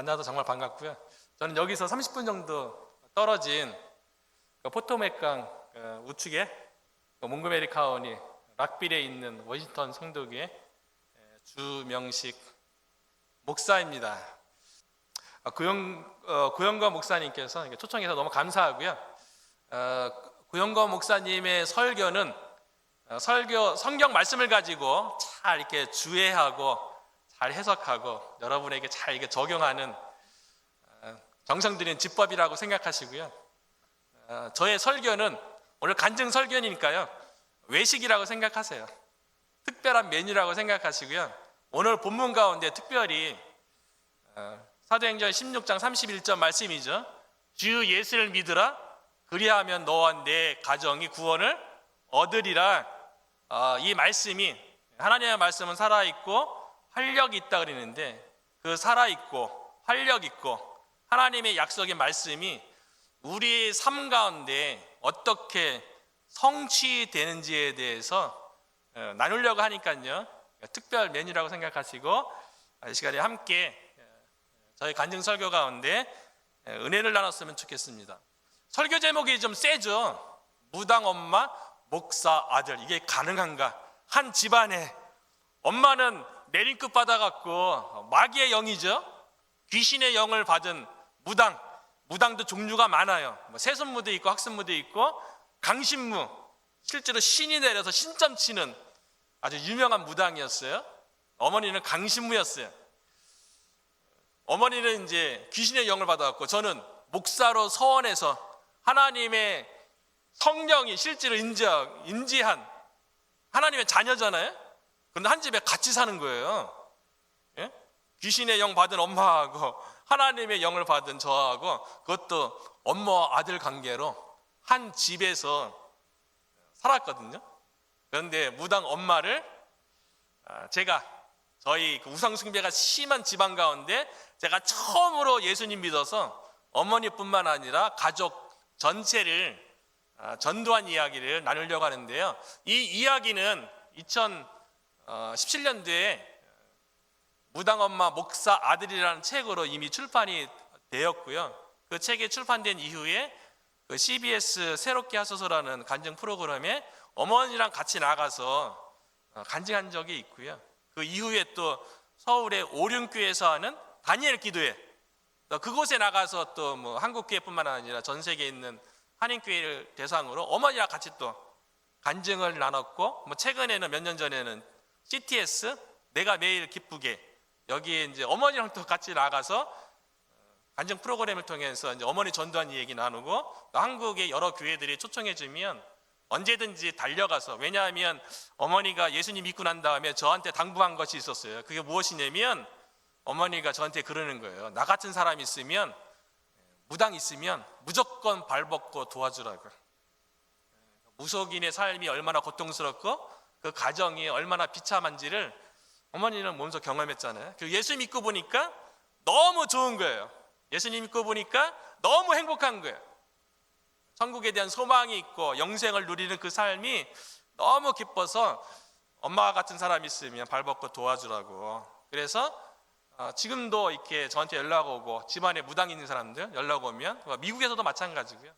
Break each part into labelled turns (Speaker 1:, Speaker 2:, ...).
Speaker 1: 만나서 정말 반갑고요. 저는 여기서 30분 정도 떨어진 포토맥강 우측에 몽고메리 카운티 락빌에 있는 워싱턴 성도교회 주명식 목사입니다. 고영건 목사님께서 초청해서 너무 감사하고요. 고영건 목사님의 설교는 성경 말씀을 가지고 잘 이렇게 주해하고 잘 해석하고 여러분에게 잘 이게 적용하는 정성 들인 지법이라고 생각하시고요. 저의 설교는 오늘 간증 설교니까요. 외식이라고 생각하세요. 특별한 메뉴라고 생각하시고요. 오늘 본문 가운데 특별히 사도행전 16장 31절 말씀이죠. 주 예수를 믿으라. 그리하면 너와 내 가정이 구원을 얻으리라. 이 말씀이 하나님의 말씀은 살아있고 활력이 있다 그러는데 그 살아있고 활력있고 하나님의 약속의 말씀이 우리의 삶 가운데 어떻게 성취되는지에 대해서 나누려고 하니까요. 특별 메뉴라고 생각하시고 이 시간에 함께 저희 간증 설교 가운데 은혜를 나눴으면 좋겠습니다. 설교 제목이 좀 세죠. 무당 엄마, 목사 아들. 이게 가능한가? 한 집안에 엄마는 내린끝 받아갖고 마귀의 영이죠. 귀신의 영을 받은 무당도 종류가 많아요. 세손무도 있고 학손무도 있고 강신무, 실제로 신이 내려서 신점 치는 아주 유명한 무당이었어요. 어머니는 강신무였어요. 어머니는 이제 귀신의 영을 받아갖고 저는 목사로 서원해서 하나님의 성령이 실제로 인지한 하나님의 자녀잖아요. 그런데 한 집에 같이 사는 거예요. 예? 귀신의 영 받은 엄마하고 하나님의 영을 받은 저하고 그것도 엄마와 아들 관계로 한 집에서 살았거든요. 그런데 무당 엄마를 제가 저희 우상 숭배가 심한 집안 가운데 제가 처음으로 예수님 믿어서 어머니뿐만 아니라 가족 전체를 전도한 이야기를 나누려고 하는데요. 이 이야기는 2017년도에 무당 엄마 목사 아들이라는 책으로 이미 출판이 되었고요. 그 책이 출판된 이후에 그 CBS 새롭게 하소서라는 간증 프로그램에 어머니랑 같이 나가서 간증한 적이 있고요. 그 이후에 또 서울의 오륜교회에서 하는 다니엘 기도회, 그곳에 나가서 또 뭐 한국교회뿐만 아니라 전 세계에 있는 한인교회를 대상으로 어머니랑 같이 또 간증을 나눴고, 뭐 최근에는 몇 년 전에는 CTS 내가 매일 기쁘게 여기에 이제 어머니랑 또 같이 나가서 간증 프로그램을 통해서 이제 어머니 전도한 얘기 나누고, 또 한국의 여러 교회들이 초청해 주면 언제든지 달려가서, 왜냐하면 어머니가 예수님 믿고 난 다음에 저한테 당부한 것이 있었어요. 그게 무엇이냐면 어머니가 저한테 그러는 거예요. 나 같은 사람 있으면, 무당 있으면 무조건 발벗고 도와주라고. 무속인의 삶이 얼마나 고통스럽고 그 가정이 얼마나 비참한지를 어머니는 몸소 경험했잖아요. 그리고 예수 믿고 보니까 너무 좋은 거예요. 예수님 믿고 보니까 너무 행복한 거예요. 천국에 대한 소망이 있고 영생을 누리는 그 삶이 너무 기뻐서 엄마와 같은 사람이 있으면 발벗고 도와주라고. 그래서 지금도 이렇게 저한테 연락 오고, 집안에 무당 있는 사람들 연락 오면, 미국에서도 마찬가지고요.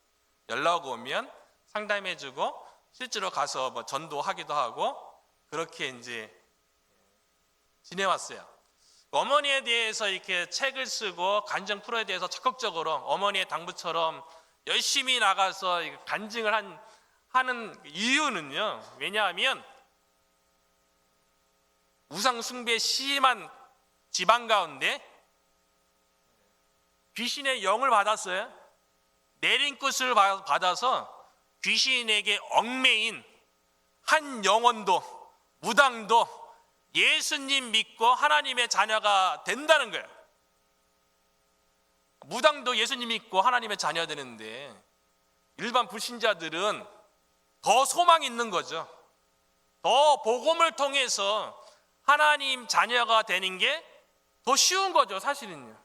Speaker 1: 연락 오면 상담해주고 실제로 가서 뭐 전도하기도 하고 그렇게 이제 지내왔어요. 어머니에 대해서 이렇게 책을 쓰고 간증 프로에 대해서 적극적으로 어머니의 당부처럼 열심히 나가서 간증을 하는 이유는요. 왜냐하면 우상 숭배 심한 집안 가운데 귀신의 영을 받았어요. 내린끝을 받아서 귀신에게 얽매인 한 영혼도, 무당도 예수님 믿고 하나님의 자녀가 된다는 거예요. 무당도 예수님 믿고 하나님의 자녀가 되는데 일반 불신자들은 더 소망이 있는 거죠. 더 복음을 통해서 하나님 자녀가 되는 게 더 쉬운 거죠, 사실은요.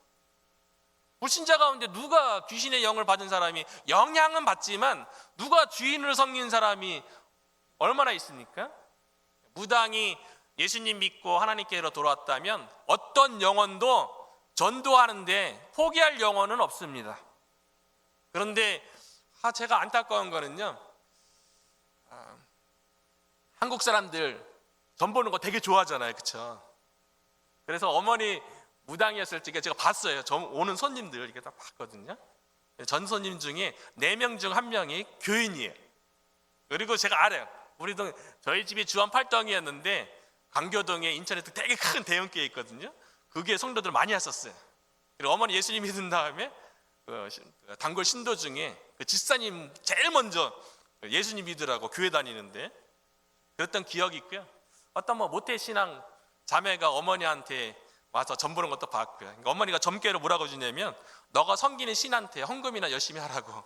Speaker 1: 불신자 가운데 누가 귀신의 영을 받은 사람이, 영향은 받지만 누가 주인을 섬긴 사람이 얼마나 있습니까? 무당이 예수님 믿고 하나님께로 돌아왔다면 어떤 영혼도 전도하는데 포기할 영혼은 없습니다. 그런데 제가 안타까운 거는요, 한국 사람들 전 보는 거 되게 좋아하잖아요, 그렇죠? 그래서 어머니 무당이었을 때 제가 봤어요. 오는 손님들 이게 다 봤거든요. 전 손님 중에 4명 중 1명이 교인이에요. 그리고 제가 알아요. 저희 집이 주안 8동이었는데 강교동에 인천에 되게 큰 대형교회 있거든요. 그게 성도들 많이 왔었어요. 그리고 어머니 예수님 믿은 다음에 단골 신도 중에 그 집사님 제일 먼저 예수님 믿으라고 교회 다니는데 그랬던 기억이 있고요. 어떤 모태 신앙 자매가 어머니한테 와서 점 보는 것도 봤고요. 그러니까 어머니가 점괘로 뭐라고 주냐면 너가 섬기는 신한테 헌금이나 열심히 하라고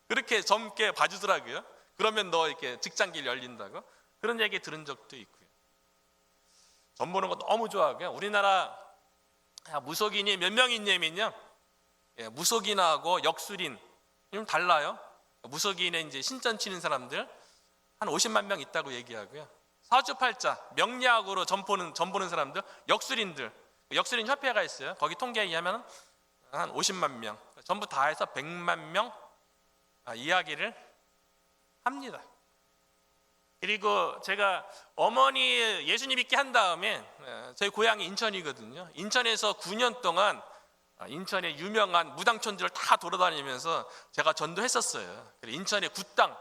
Speaker 1: 그렇게 점괘 봐주더라고요. 그러면 너 이렇게 직장길 열린다고 그런 얘기 들은 적도 있고요. 점 보는 거 너무 좋아하고요. 우리나라 무속인이 몇 명 있냐면요, 무속인하고 역술인 좀 달라요. 무속인은 이제 신전 치는 사람들 한 50만 명 있다고 얘기하고요. 사주팔자 명리학으로 점 보는 사람들, 역술인들, 역술인 협회가 있어요. 거기 통계에 의하면 한 50만 명, 전부 다 해서 100만 명 이야기를 합니다. 그리고 제가 어머니 예수님 믿게 한 다음에 저희 고향이 인천이거든요. 인천에서 9년 동안 인천의 유명한 무당촌들을 다 돌아다니면서 제가 전도했었어요. 그리고 인천의 굿당,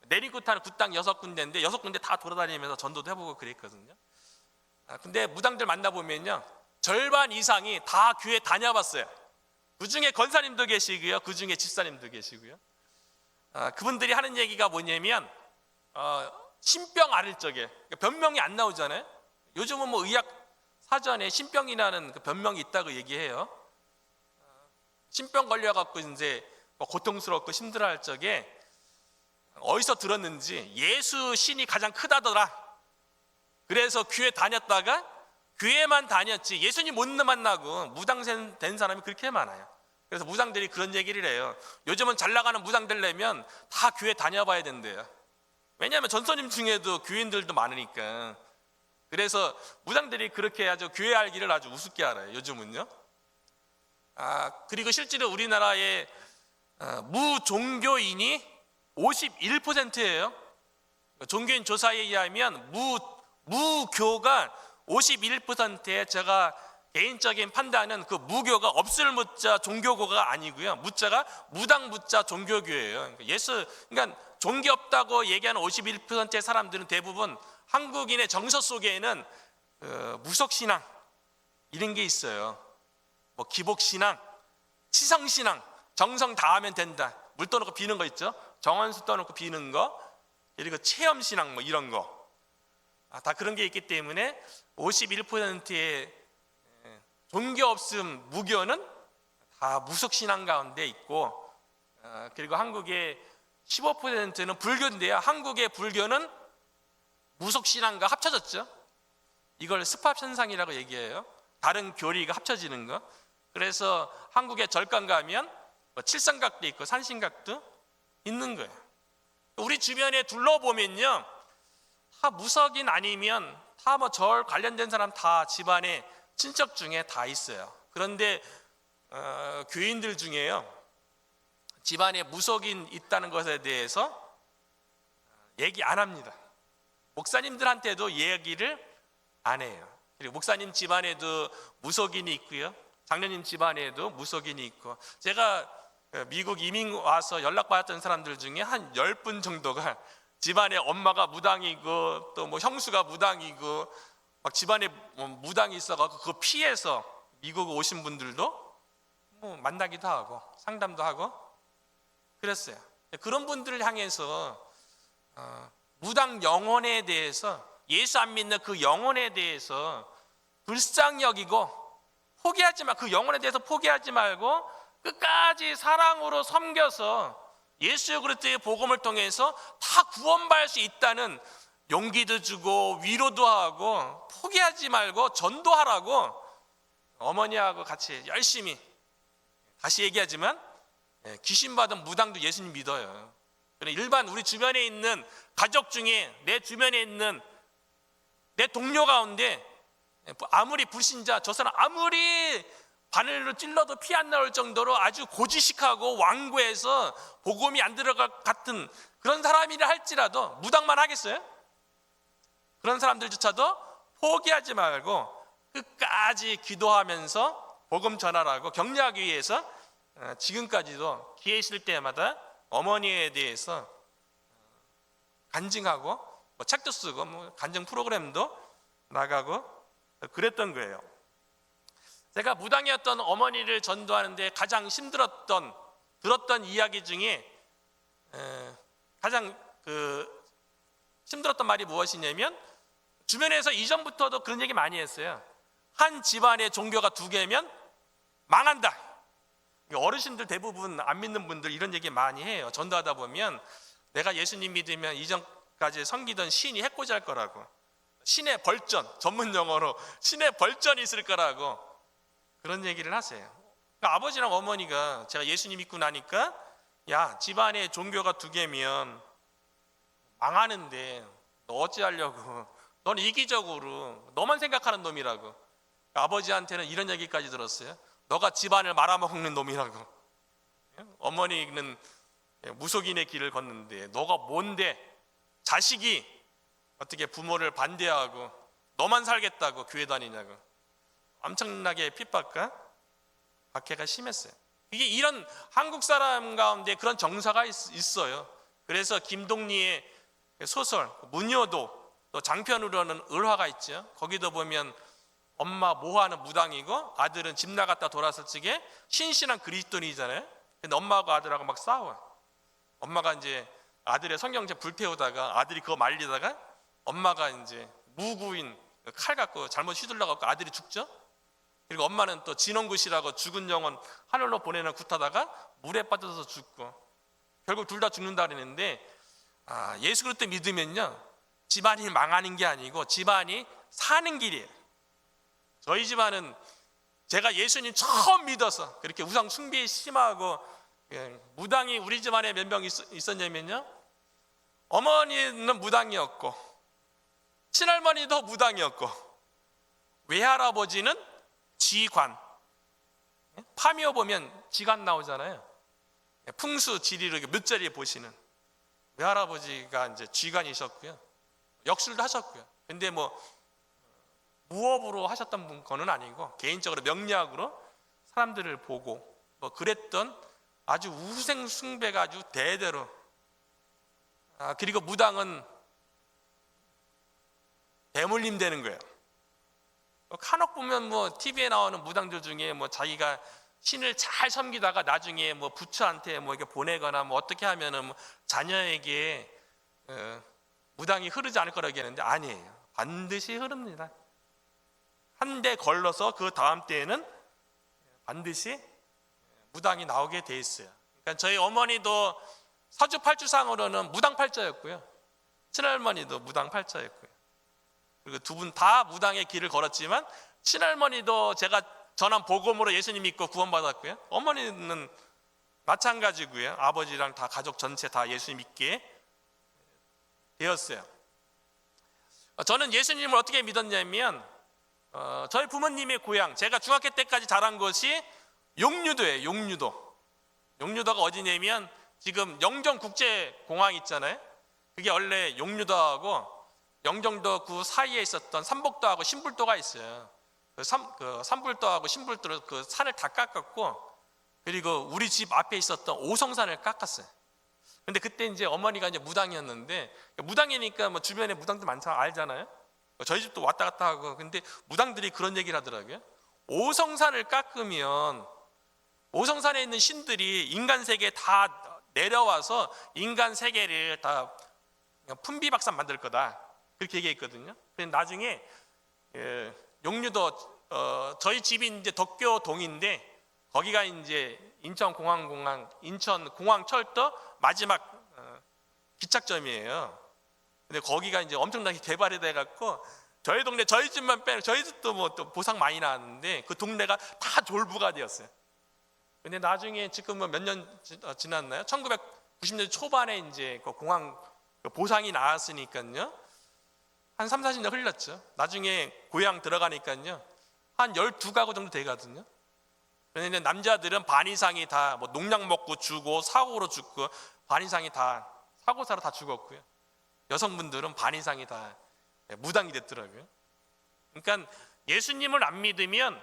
Speaker 1: 내리굿하는 굿당 6군데인데 6군데 다 돌아다니면서 전도도 해보고 그랬거든요. 근데 무당들 만나보면요, 절반 이상이 다 교회 다녀봤어요. 그 중에 권사님도 계시고요, 그 중에 집사님도 계시고요. 그분들이 하는 얘기가 뭐냐면 신병 앓을 적에 변명이 안 나오잖아요. 요즘은 의학 사전에 신병이라는 그 변명이 있다고 얘기해요. 신병 걸려갖고 이제 고통스럽고 힘들어할 적에 어디서 들었는지 예수 신이 가장 크다더라. 그래서 교회 다녔다가 교회만 다녔지 예수님 못 만나고 무당 된 사람이 그렇게 많아요. 그래서 무당들이 그런 얘기를 해요. 요즘은 잘 나가는 무당들 내면 다 교회 다녀봐야 된대요. 왜냐하면 전선님 중에도 교인들도 많으니까. 그래서 무당들이 그렇게 아주 교회 알기를 아주 우습게 알아요, 요즘은요. 그리고 실제로 우리나라의 무종교인이 51%예요. 종교인 조사에 의하면 무교가 51%에 제가 개인적인 판단은 그 무교가 없을 무자 종교고가 아니고요. 무자가 무당 무자 종교교예요. 그러니까 종교 없다고 얘기하는 51%의 사람들은 대부분 한국인의 정서 속에는 무속신앙 이런 게 있어요. 기복신앙, 치성신앙, 정성 다하면 된다. 물 떠놓고 비는 거 있죠. 정원수 떠놓고 비는 거, 그리고 체험신앙 이런 거. 다 그런 게 있기 때문에 51%의 종교 없음 무교는 다 무속신앙 가운데 있고, 그리고 한국의 15%는 불교인데요. 한국의 불교는 무속신앙과 합쳐졌죠. 이걸 습합현상이라고 얘기해요. 다른 교리가 합쳐지는 거. 그래서 한국의 절간 가면 칠성각도 있고 산신각도 있는 거예요. 우리 주변에 둘러보면요, 다 무속인 아니면 다 절 관련된 사람 다 집안에 친척 중에 다 있어요. 그런데 교인들 중에요, 집안에 무속인 있다는 것에 대해서 얘기 안 합니다. 목사님들한테도 얘기를 안 해요. 그리고 목사님 집안에도 무속인이 있고요, 장로님 집안에도 무속인이 있고, 제가 미국 이민 와서 연락받았던 사람들 중에 한 10분 정도가 집안에 엄마가 무당이고 또 형수가 무당이고 막 집안에 무당이 있어가지고 그거 피해서 미국 오신 분들도 만나기도 하고 상담도 하고 그랬어요. 그런 분들을 향해서 무당 영혼에 대해서, 예수 안 믿는 그 영혼에 대해서 불쌍히 여기고 그 영혼에 대해서 포기하지 말고 끝까지 사랑으로 섬겨서 예수 그리스도의 복음을 통해서 다 구원받을 수 있다는 용기도 주고 위로도 하고 포기하지 말고 전도하라고 어머니하고 같이 열심히, 다시 얘기하지만 귀신 받은 무당도 예수님 믿어요. 일반 우리 주변에 있는 가족 중에, 내 주변에 있는 내 동료 가운데 아무리 불신자, 저 사람 아무리 바늘로 찔러도 피 안 나올 정도로 아주 고지식하고 완고해서 복음이 안 들어갈 같은 그런 사람이라 할지라도 무당만 하겠어요? 그런 사람들조차도 포기하지 말고 끝까지 기도하면서 복음 전하라고 격려하기 위해서 지금까지도 기회 있을 때마다 어머니에 대해서 간증하고 책도 쓰고 간증 프로그램도 나가고 그랬던 거예요. 제가 무당이었던 어머니를 전도하는데 가장 들었던 이야기 중에 가장 힘들었던 말이 무엇이냐면, 주변에서 이전부터도 그런 얘기 많이 했어요. 한 집안의 종교가 2개면 망한다. 어르신들 대부분 안 믿는 분들 이런 얘기 많이 해요. 전도하다 보면 내가 예수님 믿으면 이전까지 섬기던 신이 해코지할 거라고, 신의 벌전, 전문 용어로 신의 벌전이 있을 거라고 그런 얘기를 하세요. 그러니까 아버지랑 어머니가 제가 예수님 믿고 나니까, 야, 집안에 종교가 2개면 망하는데 너 어찌하려고, 넌 이기적으로 너만 생각하는 놈이라고. 그러니까 아버지한테는 이런 얘기까지 들었어요. 너가 집안을 말아먹는 놈이라고. 어머니는 무속인의 길을 걷는데 너가 뭔데 자식이 어떻게 부모를 반대하고 너만 살겠다고 교회 다니냐고. 엄청나게 핍박과 박해가 심했어요. 이게 이런 한국 사람 가운데 그런 정서가 있어요. 그래서 김동리의 소설 문효도, 또 장편으로는 을화가 있죠. 거기도 보면 엄마 모하는 무당이고 아들은 집 나갔다 돌아왔을 적에 신실한 그리스도인이잖아요. 근데 엄마하고 아들하고 막 싸워. 엄마가 이제 아들의 성경책 불태우다가 아들이 그거 말리다가 엄마가 이제 무구인 칼 갖고 잘못 휘둘러갖고 아들이 죽죠. 그리고 엄마는 또 진원굿이라고 죽은 영혼 하늘로 보내는 굿하다가 물에 빠져서 죽고, 결국 둘 다 죽는다 그랬는데, 예수 그리스도 믿으면요 집안이 망하는 게 아니고 집안이 사는 길이에요. 저희 집안은 제가 예수님 처음 믿어서 그렇게 우상 숭배에 심하고 무당이 우리 집안에 몇 명 있었냐면요, 어머니는 무당이었고 친할머니도 무당이었고 외할아버지는 지관, 파미어 보면 지관 나오잖아요. 풍수 지리를 몇 자리에 보시는 외할아버지가 이제 쥐관이셨고요, 역술도 하셨고요. 근데 무업으로 하셨던 거는 아니고 개인적으로 명리학으로 사람들을 보고 그랬던 아주 우생 숭배가 아주 대대로. 그리고 무당은 대물림 되는 거예요. 간혹 보면 TV에 나오는 무당들 중에 자기가 신을 잘 섬기다가 나중에 부처한테 이렇게 보내거나 어떻게 하면은 자녀에게 무당이 흐르지 않을 거라고 얘기하는데 아니에요. 반드시 흐릅니다. 한 대 걸러서 그 다음 때에는 반드시 무당이 나오게 돼 있어요. 그러니까 저희 어머니도 사주팔주상으로는 무당팔자였고요, 친할머니도 무당팔자였고요. 그리고 2분 다 무당의 길을 걸었지만 친할머니도 제가 전한 복음으로 예수님 믿고 구원받았고요, 어머니는 마찬가지고요. 아버지랑 다 가족 전체 다 예수님 믿게 되었어요. 저는 예수님을 어떻게 믿었냐면 저희 부모님의 고향, 제가 중학교 때까지 자란 곳이 용류도예요. 용류도가 어디냐면 지금 영정국제공항 있잖아요. 그게 원래 용류도하고 영종도 그 사이에 있었던 삼복도하고 신불도가 있어요. 그 삼불도하고 신불도를 그 산을 다 깎았고, 그리고 우리 집 앞에 있었던 오성산을 깎았어요. 근데 그때 이제 어머니가 이제 무당이었는데, 무당이니까 주변에 무당들 많잖아, 알잖아요. 저희 집도 왔다 갔다 하고. 근데 무당들이 그런 얘기를 하더라고요. 오성산을 깎으면 오성산에 있는 신들이 인간 세계에 다 내려와서 인간 세계를 다 품비박산 만들 거다, 그렇게 얘기했거든요. 근데 나중에 용류도 저희 집이 이제 덕교동인데 거기가 이제 인천공항철도 마지막 기착점이에요. 근데 거기가 이제 엄청나게 개발이 돼갖고 저희 동네, 저희 집만 빼면 저희 집도 또 보상 많이 나왔는데 그 동네가 다 졸부가 되었어요. 근데 나중에 지금 몇 년 지났나요? 1990년대 초반에 이제 그 공항 보상이 나왔으니까요, 한 3, 40년 흘렀죠. 나중에 고향 들어가니까요 한 12가구 정도 되거든요. 그런데 남자들은 반 이상이 다 뭐 농약 먹고 죽고 사고로 죽고 반 이상이 다 사고사로 다 죽었고요. 여성분들은 반 이상이 다 무당이 됐더라고요. 그러니까 예수님을 안 믿으면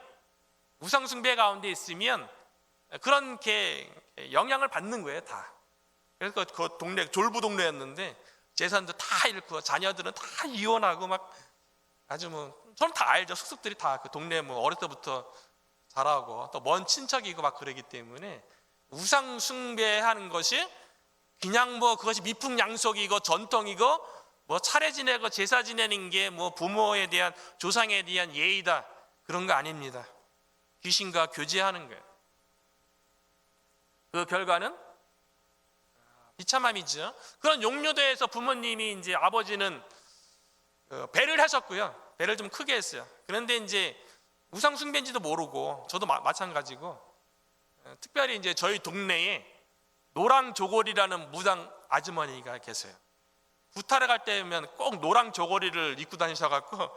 Speaker 1: 우상 숭배 가운데 있으면 그런 게 영향을 받는 거예요, 다. 그래서 그 동네 졸부 동네였는데 재산도 다 잃고 자녀들은 다 이혼하고 막 아주 뭐 저는 다 알죠. 숙숙들이 다 그 동네 뭐 어릴 때부터 자라고 또 먼 친척이고 막 그러기 때문에 우상 숭배하는 것이 그냥 뭐 그것이 미풍양속이고 전통이고 뭐 차례 지내고 제사 지내는 게 뭐 부모에 대한 조상에 대한 예의다 그런 거 아닙니다. 귀신과 교제하는 거예요. 그 결과는 비참함이죠. 그런 용료도에서 부모님이 이제 아버지는 배를 하셨고요. 배를 좀 크게 했어요. 그런데 이제 우상 숭배인지도 모르고 저도 마찬가지고 특별히 이제 저희 동네에 노랑 조골이라는 무당 아주머니가 계세요. 구타를 갈 때면 꼭 노랑 조골이를 입고 다니셔갖고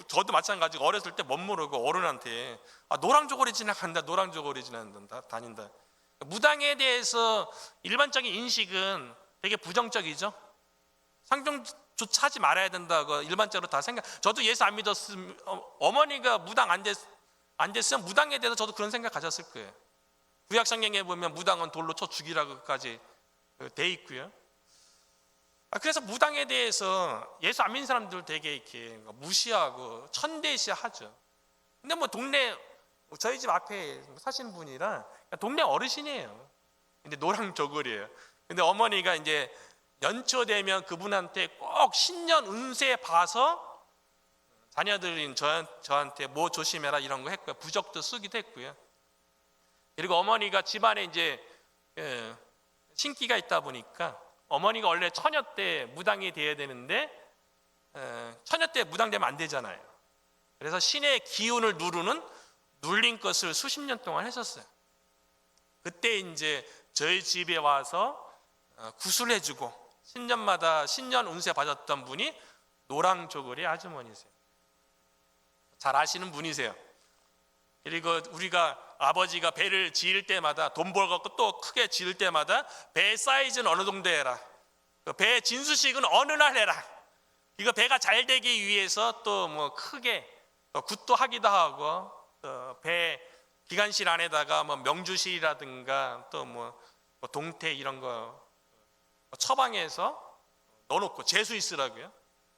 Speaker 1: 저도 마찬가지고 어렸을 때 못 모르고 어른한테 노랑 조골이 지나간다, 노랑 조골이 지나간다, 다닌다. 무당에 대해서 일반적인 인식은 되게 부정적이죠. 상종조차 하지 말아야 된다고 일반적으로 다 생각. 저도 예수 안 믿었으면 어머니가 무당 안 됐으면 무당에 대해서 저도 그런 생각 가졌을 거예요. 구약 성경에 보면 무당은 돌로 쳐 죽이라고까지 돼 있고요. 그래서 무당에 대해서 예수 안 믿는 사람들 되게 이렇게 무시하고 천대시하죠. 근데 뭐 동네 저희 집 앞에 사시는 분이라 동네 어르신이에요. 근데 노랑 조골이에요. 근데 어머니가 이제 연초되면 그분한테 꼭 신년 운세 봐서 자녀들인 저한테 뭐 조심해라 이런 거 했고요. 부적도 쓰기도 했고요. 그리고 어머니가 집안에 이제 신기가 있다 보니까 어머니가 원래 처녀 때 무당이 돼야 되는데 처녀 때 무당되면 안 되잖아요. 그래서 신의 기운을 눌린 것을 수십 년 동안 했었어요. 그때 이제 저희 집에 와서 구슬해주고 신년마다 신년 운세 받았던 분이 노랑조골이 아주머니세요. 잘 아시는 분이세요. 그리고 우리가 아버지가 배를 지을 때마다 돈 벌고 또 크게 지을 때마다 배 사이즈는 어느 정도 해라. 배 진수식은 어느 날 해라. 이거 배가 잘 되기 위해서 또 뭐 크게 굿도 하기도 하고 또 배 기관실 안에다가 뭐 명주실이라든가 또 뭐 동태 이런 거 처방해서 넣어놓고 재수 있으라고요.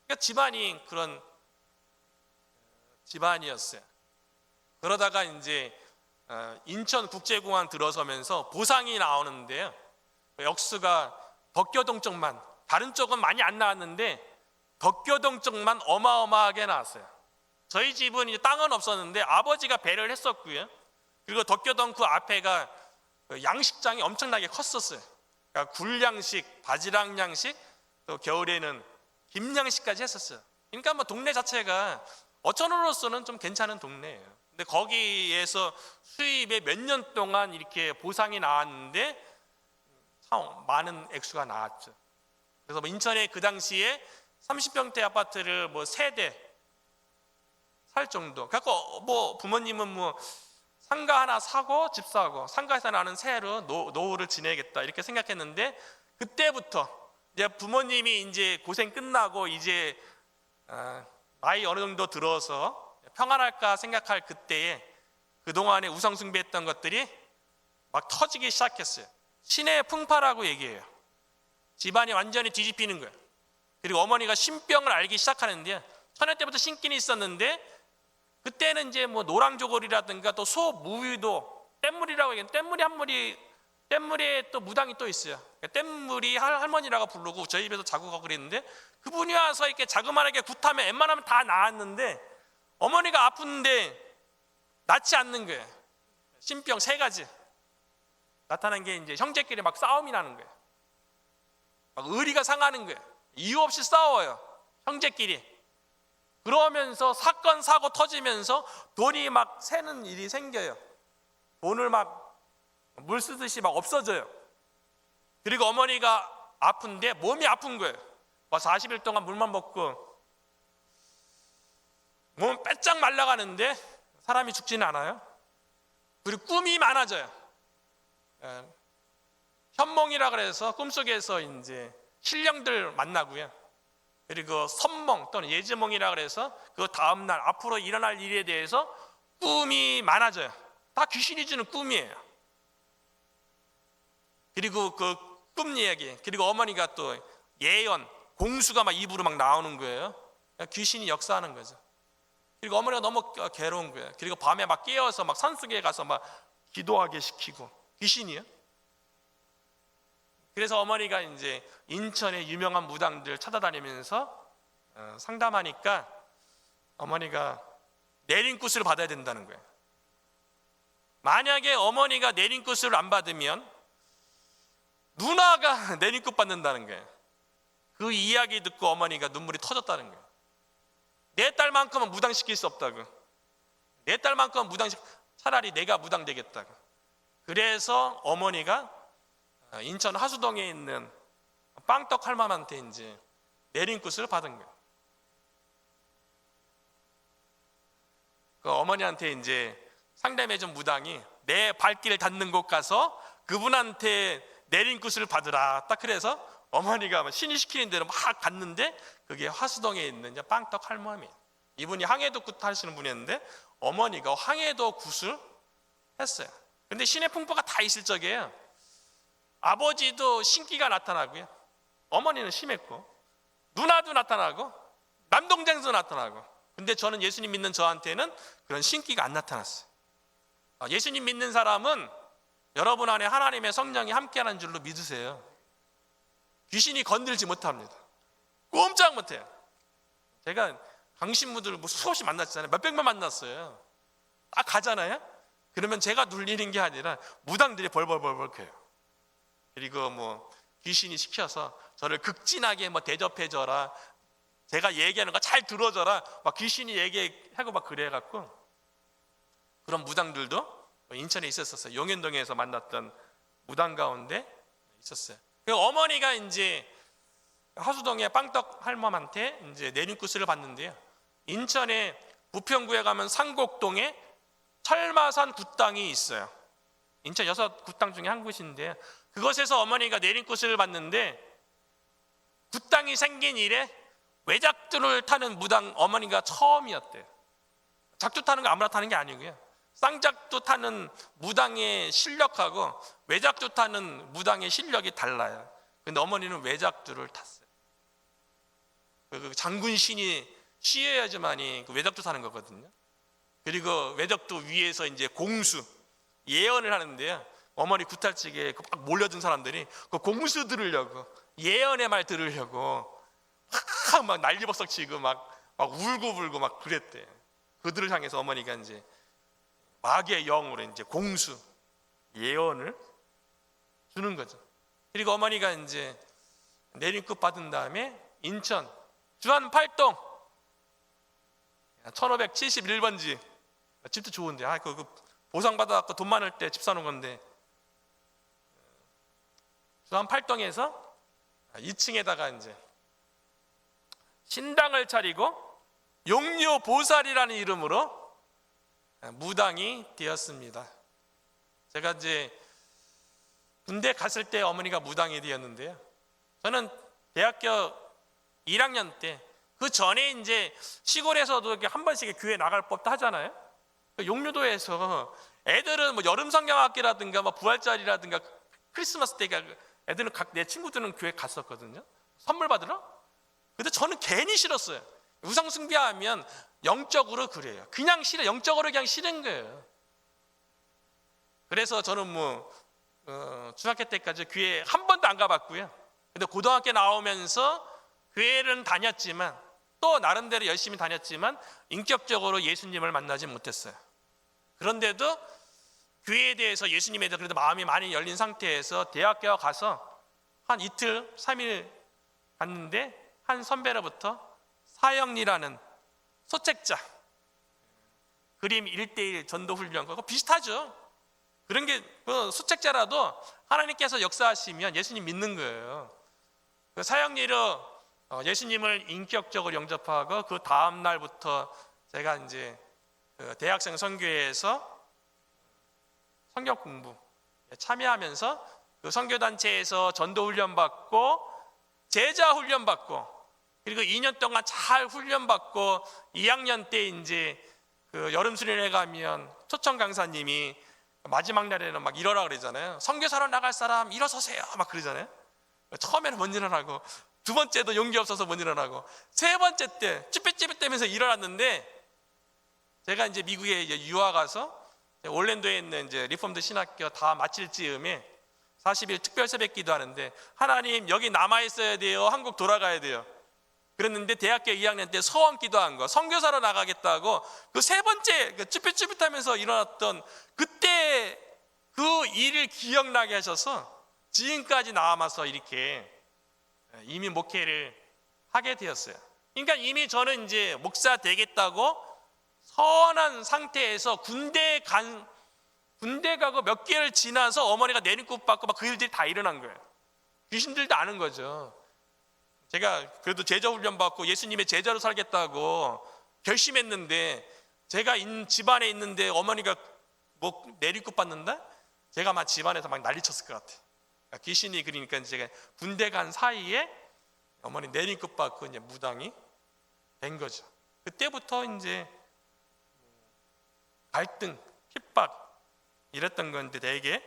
Speaker 1: 그러니까 집안이 그런 집안이었어요. 그러다가 이제 인천국제공항 들어서면서 보상이 나오는데요. 역수가 덕교동 쪽만, 다른 쪽은 많이 안 나왔는데 덕교동 쪽만 어마어마하게 나왔어요. 저희 집은 이제 땅은 없었는데 아버지가 배를 했었고요. 그리고 덕교동 그 앞에가 양식장이 엄청나게 컸었어요. 그러니까 굴양식, 바지락 양식, 또 겨울에는 김양식까지 했었어요. 그러니까 뭐 동네 자체가 어촌으로서는 좀 괜찮은 동네예요. 근데 거기에서 수입에 몇 년 동안 이렇게 보상이 나왔는데 참 많은 액수가 나왔죠. 그래서 뭐 인천에 그 당시에 30평대 아파트를 뭐 3대 살 정도. 그래서 뭐 부모님은 뭐 상가 하나 사고 집 사고 상가에서 나는 새로 노후를 지내겠다 이렇게 생각했는데 그때부터 이제 부모님이 이제 고생 끝나고 이제 나이 어느 정도 들어서 평안할까 생각할 그때에 그동안에 우상숭배했던 것들이 막 터지기 시작했어요. 신의 풍파라고 얘기해요. 집안이 완전히 뒤집히는 거예요. 그리고 어머니가 신병을 알기 시작하는데요. 처녀 때부터 신기는 있었는데 그때는 이제 뭐 노랑조골이라든가 또 소무위도 뗏물이라고 얘기해요. 뗏물에 또 무당이 또 있어요. 뗏물이 할머니라고 부르고 저희 집에서 자고 가고 그랬는데 그분이 와서 이렇게 자그마하게 굿하면 웬만하면 다 나았는데 어머니가 아픈데 낫지 않는 거예요. 신병 3가지 나타난 게 이제 형제끼리 막 싸움이 나는 거예요. 막 의리가 상하는 거예요. 이유 없이 싸워요. 형제끼리. 그러면서 사건 사고 터지면서 돈이 막 새는 일이 생겨요. 돈을 막 물 쓰듯이 막 없어져요. 그리고 어머니가 아픈데 몸이 아픈 거예요. 40일 동안 물만 먹고 몸은 빼짝 말라가는데 사람이 죽지는 않아요. 그리고 꿈이 많아져요. 현몽이라 그래서 꿈속에서 이제 신령들 만나고요. 그리고 선몽 또는 예지몽이라 그래서 그 다음날 앞으로 일어날 일에 대해서 꿈이 많아져요. 다 귀신이 주는 꿈이에요. 그리고 그 꿈 이야기, 그리고 어머니가 또 예언, 공수가 막 입으로 막 나오는 거예요. 귀신이 역사하는 거죠. 그리고 어머니가 너무 괴로운 거예요. 그리고 밤에 막 깨어서 막 산속에 가서 막 기도하게 시키고, 귀신이요. 그래서 어머니가 이제 인천의 유명한 무당들 찾아다니면서 상담하니까 어머니가 내린굿을 받아야 된다는 거예요. 만약에 어머니가 내린굿을 안 받으면 누나가 내린굿 받는다는 거예요. 그 이야기 듣고 어머니가 눈물이 터졌다는 거예요. 내 딸만큼은 무당시킬 수 없다고. 내 딸만큼은 차라리 내가 무당 되겠다고. 그래서 어머니가 인천 하수동에 있는 빵떡 할멈한테 이제 내린굿을 받은 거예요. 그 어머니한테 이제 상담해준 무당이 내 발길 닿는 곳 가서 그분한테 내린굿을 받으라. 딱 그래서 어머니가 신이 시키는 대로 막 갔는데 그게 화수동에 있는 빵떡 할멈이에요. 이분이 항해도 굿 하시는 분이었는데 어머니가 항해도 굿을 했어요. 근데 신의 풍부가 다 있을 적이에요. 아버지도 신기가 나타나고요. 어머니는 심했고 누나도 나타나고 남동생도 나타나고. 근데 저는 예수님 믿는 저한테는 그런 신기가 안 나타났어요. 예수님 믿는 사람은 여러분 안에 하나님의 성령이 함께하는 줄로 믿으세요. 귀신이 건들지 못합니다. 꼼짝 못해요. 제가 강신무들 뭐 수없이 만났잖아요. 몇백만 만났어요. 딱 가잖아요. 그러면 제가 눌리는 게 아니라 무당들이 벌벌벌벌 켜요. 그리고 뭐 귀신이 시켜서 저를 극진하게 뭐 대접해줘라, 제가 얘기하는 거 잘 들어줘라, 막 귀신이 얘기하고 막 그래갖고 그런 무당들도 인천에 있었어요. 용현동에서 만났던 무당 가운데 있었어요. 어머니가 이제 하수동의 빵떡 할멈한테 이제 내린굿을 받는데요. 인천의 부평구에 가면 상곡동에 철마산 굿당이 있어요. 인천 6 굿당 중에 한 곳인데 그것에서 어머니가 내린굿을 받는데 굿당이 생긴 이래 외작두를 타는 무당 어머니가 처음이었대요. 작두 타는 거 아무나 타는 게 아니고요. 쌍작두 타는 무당의 실력하고 외작두 타는 무당의 실력이 달라요. 근데 어머니는 외작두를 탔어요. 그 장군 신이 쉬어야지만이 그 외작두 타는 거거든요. 그리고 외작두 위에서 이제 공수 예언을 하는데요. 어머니 구탈직에 막 몰려든 사람들이 그 공수 들으려고, 예언의 말 들으려고 막 난리버석 치고 막 울고불고 막 그랬대. 그들을 향해서 어머니가 이제 마귀의 영으로 이제 공수 예언을 주는 거죠. 그리고 어머니가 이제 내린굿 받은 다음에 인천 주안 8동 1571번지 집도 좋은데 그 보상받아갖고 돈 많을 때 집 사는 건데 주안 8동에서 2층에다가 이제 신당을 차리고 용료보살이라는 이름으로 무당이 되었습니다. 제가 이제 군대 갔을 때 어머니가 무당이 되었는데요. 저는 대학교 1학년 때 그 전에 이제 시골에서도 이렇게 한 번씩 교회 나갈 법도 하잖아요. 용료도에서 애들은 뭐 여름 성경학기라든가 뭐 부활절이라든가 크리스마스 때가 애들은 내 친구들은 교회 갔었거든요. 선물 받으러. 근데 저는 괜히 싫었어요. 우상 숭배하면 영적으로 그래요. 그냥 싫어. 영적으로 그냥 싫은 거예요. 그래서 저는 중학교 때까지 교회 한 번도 안 가봤고요. 근데 고등학교 나오면서 교회는 다녔지만 또 나름대로 열심히 다녔지만 인격적으로 예수님을 만나지 못했어요. 그런데도 교회에 대해서 예수님에 대해서 그래도 마음이 많이 열린 상태에서 대학교 가서 한 이틀 3일 갔는데 한 선배로부터 사형리라는 소책자 그림 1:1 전도 훈련 그거 비슷하죠. 그런 게 소책자라도 하나님께서 역사하시면 예수님 믿는 거예요. 그 사형리로 예수님을 인격적으로 영접하고 그 다음 날부터 제가 이제 그 대학생 선교회에서 성경 공부 참여하면서 그 선교단체에서 전도 훈련 받고 제자 훈련 받고 그리고 2년 동안 잘 훈련 받고 2학년 때 이제 그 여름 수련회 가면 초청 강사님이 마지막 날에는 막 일어나 그러잖아요. 선교사로 나갈 사람 일어서세요 막 그러잖아요. 처음에는 못 일어나고 두 번째도 용기 없어서 못 일어나고 세 번째 때 찌릿찌릿대면서 일어났는데 제가 이제 미국에 이제 유학 가서 올랜도에 있는 이제 리폼드 신학교 다 마칠 즈음에 40일 특별 새벽 기도하는데 하나님 여기 남아 있어야 돼요. 한국 돌아가야 돼요. 그랬는데 대학교 2학년 때 서원 기도한 거 선교사로 나가겠다고 그 세 번째 찌릿찌릿하면서 일어났던 그때 그 일을 기억나게 하셔서 지금까지 남아서 이렇게 이미 목회를 하게 되었어요. 그러니까 이미 저는 이제 목사 되겠다고 선한 상태에서 군대 가고 몇 개월 지나서 어머니가 내리급 받고 막 그 일들이 다 일어난 거예요. 귀신들도 아는 거죠. 제가 그래도 제자 훈련 받고 예수님의 제자로 살겠다고 결심했는데 제가 집안에 있는데 어머니가 뭐 내리급 받는다? 제가 막 집안에서 막 난리쳤을 것 같아요. 귀신이 그러니까 제가 군대 간 사이에 어머니 내리급 받고 이제 무당이 된 거죠. 그때부터 이제 갈등, 핍박 이랬던 건데 되게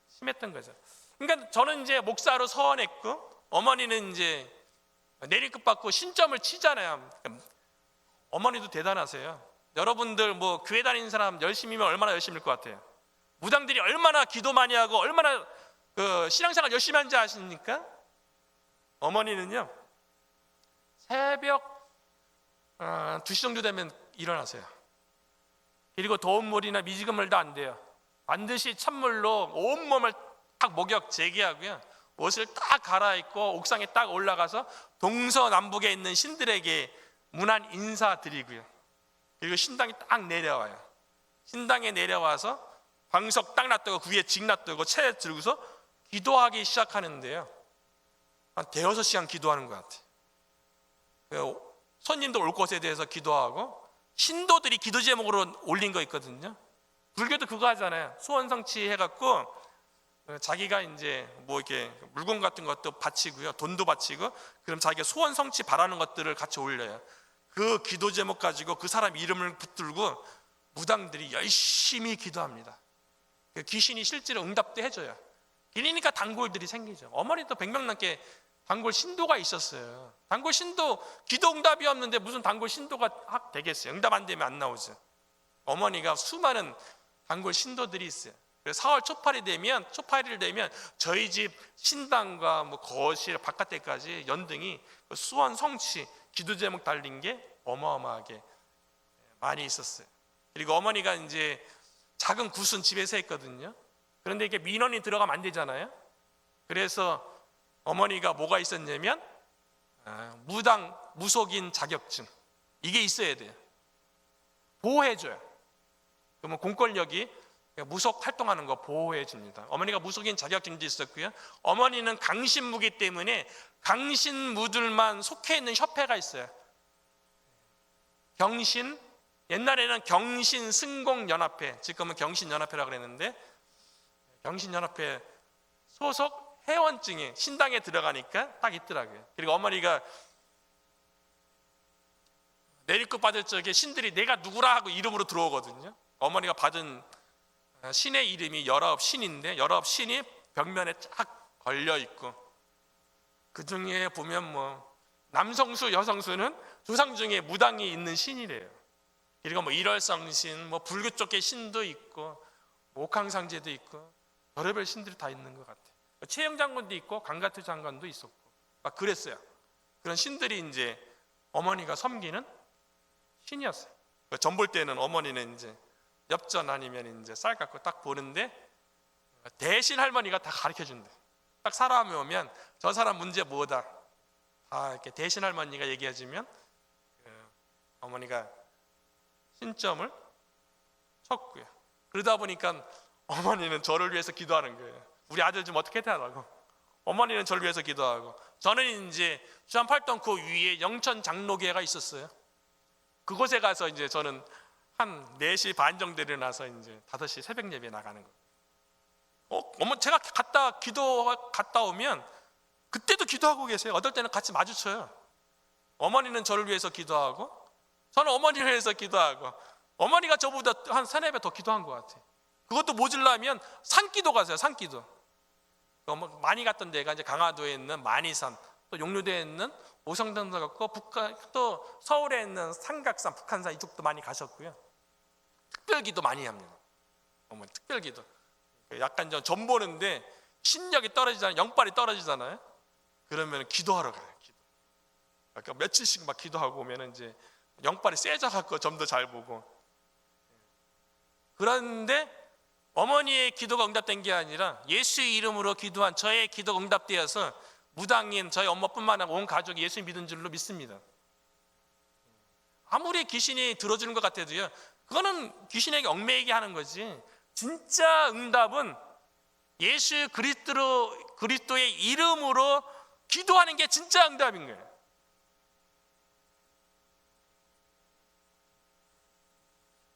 Speaker 1: 심했던 거죠. 그러니까 저는 이제 목사로 서원했고 어머니는 이제 내리급 받고 신점을 치잖아요. 어머니도 대단하세요. 여러분들 뭐 교회 다니는 사람 열심히면 얼마나 열심일 것 같아요. 무당들이 얼마나 기도 많이 하고 얼마나 그 신앙생활 열심히 하는지 아십니까? 어머니는요 새벽 2시 정도 되면 일어나세요. 그리고 더운 물이나 미지근 물도 안 돼요. 반드시 찬물로 온몸을 딱 목욕 재개하고요 옷을 딱 갈아입고 옥상에 딱 올라가서 동서남북에 있는 신들에게 문안 인사드리고요 그리고 신당에 딱 내려와요. 신당에 내려와서 방석 딱 놔두고 위에 직 놔두고 채 들고서 기도하기 시작하는데요 한 대여섯 시간 기도하는 것 같아요. 손님들 올 곳에 대해서 기도하고 신도들이 기도 제목으로 올린 거 있거든요. 불교도 그거 하잖아요. 소원성취 해갖고 자기가 이제 뭐 이렇게 물건 같은 것도 바치고요 돈도 바치고 그럼 자기가 소원성취 바라는 것들을 같이 올려요. 그 기도 제목 가지고 그 사람 이름을 붙들고 무당들이 열심히 기도합니다. 귀신이 실제로 응답도 해줘요. 그러니까 단골들이 생기죠. 어머니도 100명 넘게 단골 신도가 있었어요. 단골 신도 기도 응답이 없는데 무슨 단골 신도가 되겠어요. 응답 안 되면 안 나오죠. 어머니가 수많은 단골 신도들이 있어요. 그래서 4월 초파일이 되면 저희 집 신당과 뭐 거실 바깥에까지 연등이 수원 성취 기도 제목 달린 게 어마어마하게 많이 있었어요. 그리고 어머니가 이제 작은 굿은 집에서 했거든요. 그런데 이게 민원이 들어가면 안 되잖아요. 그래서 어머니가 뭐가 있었냐면 무당 무속인 자격증 이게 있어야 돼요. 보호해줘요. 그러면 공권력이 무속 활동하는 거 보호해 줍니다. 어머니가 무속인 자격증도 있었고요. 어머니는 강신무기 때문에 강신무들만 속해 있는 협회가 있어요. 경신, 옛날에는 경신승공연합회, 지금은 경신연합회라고 그랬는데 경신연합회 소속 회원증이 신당에 들어가니까 딱 있더라고요. 그리고 어머니가 내리급 받을 적에 신들이 내가 누구라 하고 이름으로 들어오거든요. 어머니가 받은 신의 이름이 19신인데 19신이 벽면에 쫙 걸려 있고 그 중에 보면 뭐 남성수 여성수는 조상 중에 무당이 있는 신이래요. 그리고 뭐 일월성신 뭐 불교 쪽의 신도 있고 옥황상제도 있고 별의별 신들이 다 있는 것 같아요. 최영 장군도 있고 강가트 장관도 있었고 막 그랬어요. 그런 신들이 이제 어머니가 섬기는 신이었어요. 전 볼 때는 어머니는 이제 엽전 아니면 이제 쌀 갖고 딱 보는데 대신 할머니가 다 가르쳐 준대. 딱 사람이 오면 저 사람 문제 뭐다 다 이렇게 대신 할머니가 얘기해 주면 어머니가 신점을 쳤고요. 그러다 보니까 어머니는 저를 위해서 기도하는 거예요. 우리 아들 좀 어떻게 해달라고. 어머니는 저를 위해서 기도하고 저는 이제 주한 팔동 그 위에 영천 장로교회가 있었어요. 그곳에 가서 이제 저는 한 4시 반 정도 일어나서 이제 5시 새벽 예배 나가는 거예요. 제가 갔다 오면 그때도 기도하고 계세요. 어떨 때는 같이 마주쳐요. 어머니는 저를 위해서 기도하고 저는 어머니를 위해서 기도하고, 어머니가 저보다 한 3-4배 더 기도한 것 같아요. 그것도 모질라면 산기도 가세요. 산기도. 많이 갔던 데가 이제 강화도에 있는 만이산, 또 용류대에 있는 오성당도 갔고, 또 서울에 있는 삼각산, 북한산 이쪽도 많이 가셨고요. 특별기도 많이 합니다. 특별기도. 약간 점 보는데 신력이 떨어지잖아요. 영빨이 떨어지잖아요. 그러면 기도하러 가요. 그러니까 며칠씩 막 기도하고 오면 이제 영빨이 세져갖고 점도 잘 보고. 그런데 어머니의 기도가 응답된 게 아니라 예수의 이름으로 기도한 저의 기도가 응답되어서 무당인 저희 엄마뿐만 아니라 온 가족이 예수 믿은 줄로 믿습니다. 아무리 귀신이 들어주는 것 같아도요, 그거는 귀신에게 얽매이게 하는 거지, 진짜 응답은 예수 그리스도의 이름으로 기도하는 게 진짜 응답인 거예요.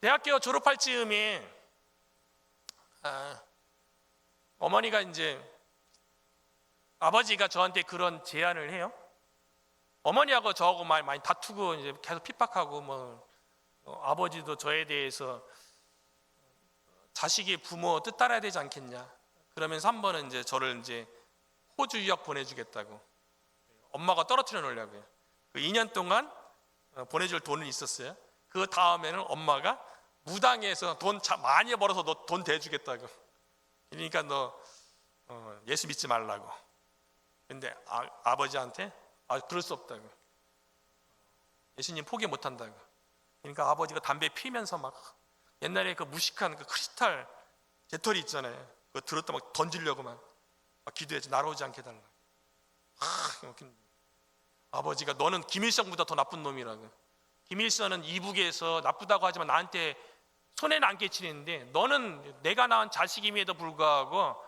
Speaker 1: 대학교 졸업할 즈음에 어머니가 이제, 아버지가 저한테 그런 제안을 해요. 어머니하고 저하고 많이 다투고 이제 계속 핍박하고, 아버지도 저에 대해서 자식이 부모 뜻 따라야 되지 않겠냐. 그러면서 한 번은 이제 저를 이제 호주 유학 보내주겠다고, 엄마가 떨어뜨려 놓으려고요. 그 2년 동안 보내줄 돈은 있었어요. 그 다음에는 엄마가 무당에서 돈 많이 벌어서 너 돈 대주겠다고. 그러니까 너 예수 믿지 말라고. 근데 아버지한테 그럴 수 없다고. 예수님 포기 못 한다고. 그러니까 아버지가 담배 피면서 막 옛날에 그 무식한 그 크리스탈 재떨이 있잖아요. 그거 들었다 막 던지려고 막 기도했지. 날아오지 않게 해달라고. 아버지가 너는 김일성보다 더 나쁜 놈이라고. 김일성은 이북에서 나쁘다고 하지만 나한테 손해는 안 끼치는데, 너는 내가 낳은 자식임에도 불구하고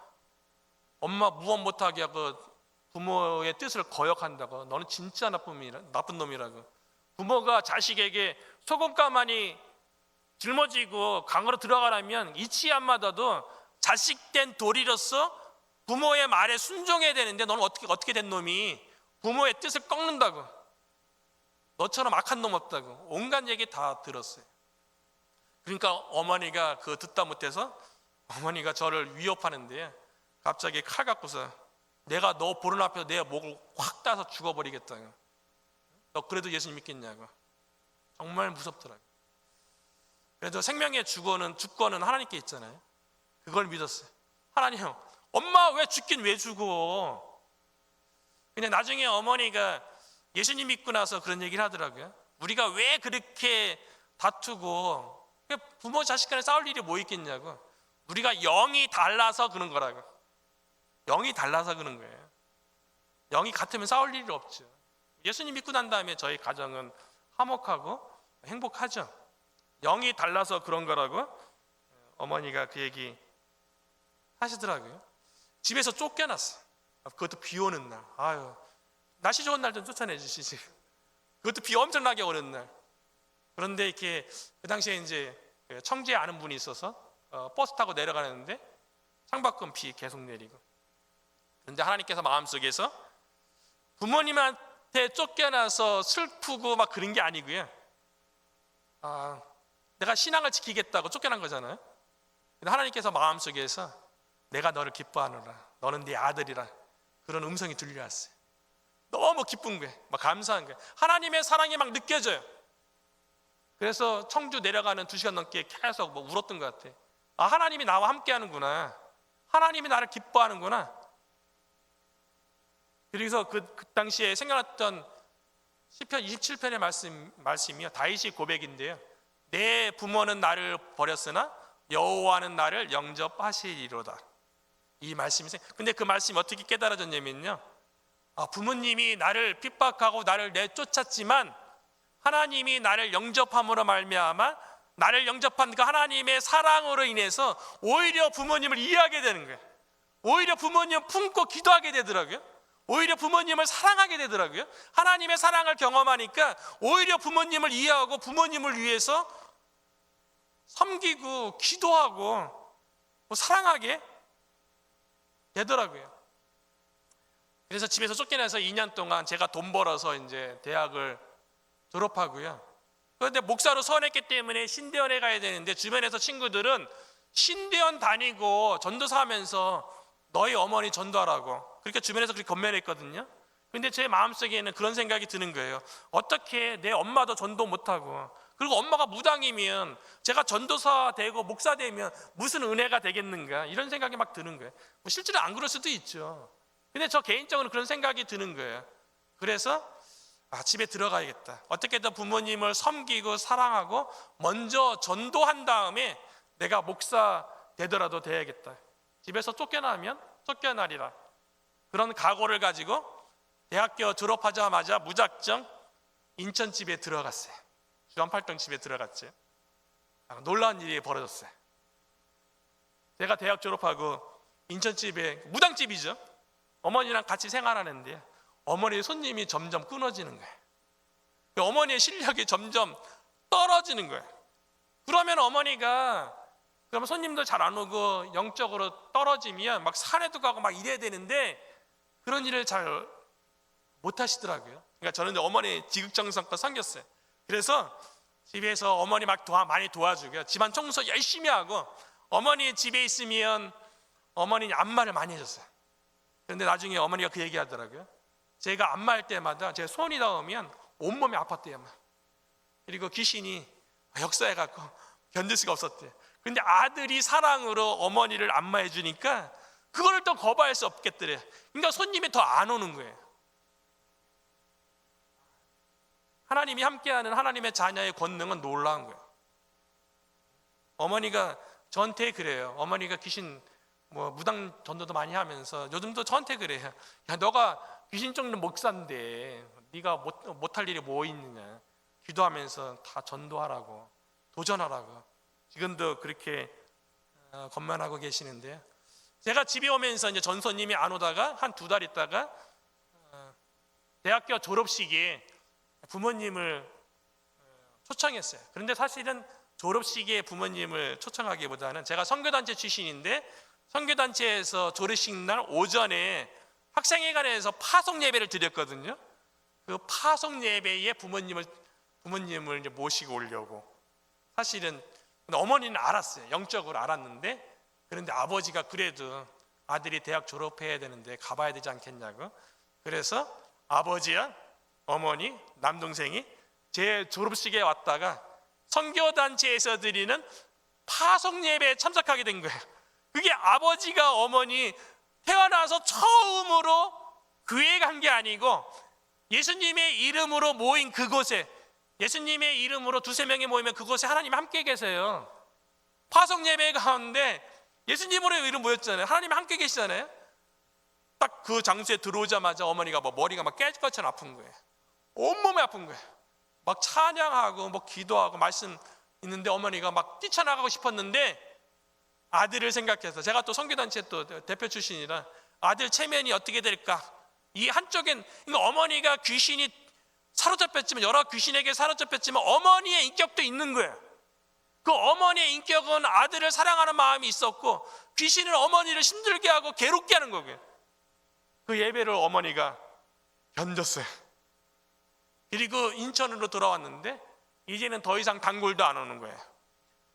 Speaker 1: 엄마 무엇 못하게 하고 부모의 뜻을 거역한다고. 너는 진짜 나쁜 놈이라고. 부모가 자식에게 소금가마니 짊어지고 강으로 들어가려면 이치 안 맞아도 자식된 도리로서 부모의 말에 순종해야 되는데, 너는 어떻게 된 놈이 부모의 뜻을 꺾는다고. 너처럼 악한 놈 없다고. 온갖 얘기 다 들었어요. 그러니까 어머니가 그거 듣다 못해서 어머니가 저를 위협하는데, 갑자기 칼 갖고서 내가 너 보는 앞에서 내 목을 확 따서 죽어버리겠다고. 너 그래도 예수님 믿겠냐고. 정말 무섭더라고요. 그래도 생명의 주권은 하나님께 있잖아요. 그걸 믿었어요. 하나님, 엄마 왜 죽긴 왜 죽어. 근데 나중에 어머니가 예수님 믿고 나서 그런 얘기를 하더라고요. 우리가 왜 그렇게 다투고 부모 자식 간에 싸울 일이 뭐 있겠냐고. 우리가 영이 달라서 그런 거라고. 영이 달라서 그런 거예요. 영이 같으면 싸울 일이 없죠. 예수님 믿고 난 다음에 저희 가정은 화목하고 행복하죠. 영이 달라서 그런 거라고 어머니가 그 얘기 하시더라고요. 집에서 쫓겨났어. 그것도 비 오는 날. 날씨 좋은 날 좀 쫓아내 주시지. 그것도 비 엄청나게 오는 날. 그런데 이렇게 그 당시에 이제 청주에 아는 분이 있어서 버스 타고 내려가는데 창밖은 비 계속 내리고. 그런데 하나님께서 마음속에서 부모님한테 쫓겨나서 슬프고 막 그런 게 아니고요. 내가 신앙을 지키겠다고 쫓겨난 거잖아요. 근데 하나님께서 마음속에서 내가 너를 기뻐하노라. 너는 네 아들이라. 그런 음성이 들려왔어요. 너무 기쁜 거예요. 막 감사한 거예요. 하나님의 사랑이 막 느껴져요. 그래서 청주 내려가는 2시간 넘게 계속 울었던 것 같아요. 하나님이 나와 함께 하는구나. 하나님이 나를 기뻐하는구나. 그래서 그 당시에 생각났던 시편 27편의 말씀이요. 다윗의 고백인데요. 내 부모는 나를 버렸으나 여호와는 나를 영접하시리로다. 이 말씀이 근데 그 말씀이 어떻게 깨달아졌냐면요. 부모님이 나를 핍박하고 나를 내쫓았지만 하나님이 나를 영접함으로 말미암아 나를 영접한 그 하나님의 사랑으로 인해서 오히려 부모님을 이해하게 되는 거예요. 오히려 부모님을 품고 기도하게 되더라고요. 오히려 부모님을 사랑하게 되더라고요. 하나님의 사랑을 경험하니까 오히려 부모님을 이해하고 부모님을 위해서 섬기고 기도하고 사랑하게 되더라고요. 그래서 집에서 쫓겨나서 2년 동안 제가 돈 벌어서 이제 대학을 졸업하고요. 그런데 목사로 서원했기 때문에 신대원에 가야 되는데 주변에서 친구들은 신대원 다니고 전도사 하면서 너희 어머니 전도하라고 그렇게 주변에서 그렇게 건면했거든요. 근데 제 마음속에는 그런 생각이 드는 거예요. 어떻게 내 엄마도 전도 못하고, 그리고 엄마가 무당이면 제가 전도사 되고 목사 되면 무슨 은혜가 되겠는가, 이런 생각이 막 드는 거예요. 뭐 실제로 안 그럴 수도 있죠. 근데 저 개인적으로 그런 생각이 드는 거예요. 그래서 집에 들어가야겠다. 어떻게든 부모님을 섬기고 사랑하고 먼저 전도한 다음에 내가 목사 되더라도 돼야겠다. 집에서 쫓겨나면 쫓겨나리라. 그런 각오를 가지고 대학교 졸업하자마자 무작정 인천집에 들어갔어요. 주한팔등집에 들어갔죠. 놀라운 일이 벌어졌어요. 제가 대학 졸업하고 인천집에, 무당집이죠, 어머니랑 같이 생활하는데 어머니의 손님이 점점 끊어지는 거예요. 어머니의 실력이 점점 떨어지는 거예요. 그러면 어머니가, 그러면 손님도 잘 안 오고 영적으로 떨어지면 막 산에도 가고 막 이래야 되는데 그런 일을 잘 못 하시더라고요. 그러니까 저는 어머니 지극정성껏 섬겼어요. 그래서 집에서 어머니 막 많이 도와주고요. 집안 청소 열심히 하고, 어머니 집에 있으면 어머니 안마를 많이 해줬어요. 그런데 나중에 어머니가 그 얘기 하더라고요. 제가 안마할 때마다 제 손이 닿으면 온몸이 아팠대요. 그리고 귀신이 역사해갖고 견딜 수가 없었대요. 그런데 아들이 사랑으로 어머니를 안마해 주니까 그거를 또 거부할 수 없겠더래요. 그러니까 손님이 더 안 오는 거예요. 하나님이 함께하는 하나님의 자녀의 권능은 놀라운 거예요. 어머니가 저한테 그래요. 어머니가 귀신 무당 전도도 많이 하면서 요즘도 저한테 그래요. 야, 너가 귀신 쫓는 목사인데 네가 못할 일이 뭐 있느냐. 기도하면서 다 전도하라고, 도전하라고. 지금도 그렇게 건면하고 계시는데요. 제가 집에 오면서 이제 전소님이 안 오다가 한 2달 있다가 대학교 졸업식에 부모님을 초청했어요. 그런데 사실은 졸업식에 부모님을 초청하기보다는, 제가 선교단체 출신인데 선교단체에서 졸업식 날 오전에 학생회관에서 파송 예배를 드렸거든요. 그 파송 예배에 부모님을 이제 모시고 오려고. 사실은 어머니는 알았어요. 영적으로 알았는데, 그런데 아버지가 그래도 아들이 대학 졸업해야 되는데 가봐야 되지 않겠냐고. 그래서 아버지야 어머니, 남동생이 제 졸업식에 왔다가 선교단체에서 드리는 파송 예배에 참석하게 된 거예요. 그게 아버지가 어머니 태어나서 처음으로 교회 간 게 아니고 예수님의 이름으로 모인 그곳에, 예수님의 이름으로 2-3명이 모이면 그곳에 하나님 함께 계세요. 파송 예배 가운데 예수님으로 이름 모였잖아요. 하나님 함께 계시잖아요. 딱 그 장소에 들어오자마자 어머니가 머리가 막 깨질 것처럼 아픈 거예요. 온몸이 아픈 거예요. 막 찬양하고 기도하고 말씀 있는데 어머니가 막 뛰쳐나가고 싶었는데, 아들을 생각해서, 제가 또 선교단체 또 대표 출신이라 아들 체면이 어떻게 될까, 이 한쪽엔, 그러니까 어머니가 귀신이 사로잡혔지만, 여러 귀신에게 사로잡혔지만 어머니의 인격도 있는 거예요. 그 어머니의 인격은 아들을 사랑하는 마음이 있었고, 귀신은 어머니를 힘들게 하고 괴롭게 하는 거고요. 그 예배를 어머니가 견뎠어요. 그리고 인천으로 돌아왔는데 이제는 더 이상 단골도 안 오는 거예요.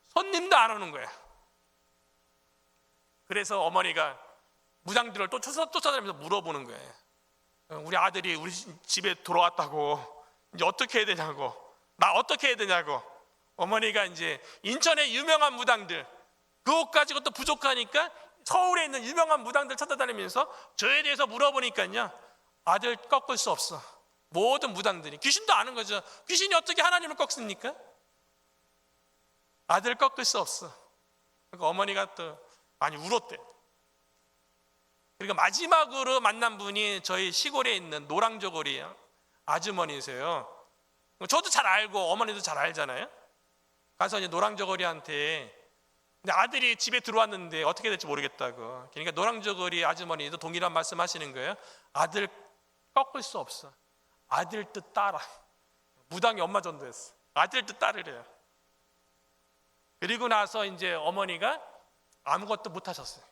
Speaker 1: 손님도 안 오는 거예요. 그래서 어머니가 무당들을 또 쫓아다니면서 물어보는 거예요. 우리 아들이 우리 집에 돌아왔다고, 이제 어떻게 해야 되냐고, 나 어떻게 해야 되냐고. 어머니가 이제 인천의 유명한 무당들, 그것 가지고 또 부족하니까 서울에 있는 유명한 무당들 찾아다니면서 저에 대해서 물어보니까요, 아들 꺾을 수 없어. 모든 무당들이, 귀신도 아는 거죠. 귀신이 어떻게 하나님을 꺾습니까? 아들 꺾을 수 없어. 그러니까 어머니가 또 많이 울었대. 그리고 마지막으로 만난 분이 저희 시골에 있는 노랑저고리 아주머니세요. 저도 잘 알고 어머니도 잘 알잖아요. 가서 이제 노랑저고리한테, 근데 아들이 집에 들어왔는데 어떻게 될지 모르겠다고. 그러니까 노랑저고리 아주머니도 동일한 말씀 하시는 거예요. 아들 꺾을 수 없어. 아들 뜻 따라. 무당이 엄마 전도했어. 아들 뜻 따르래요. 그리고 나서 이제 어머니가 아무것도 못 하셨어요.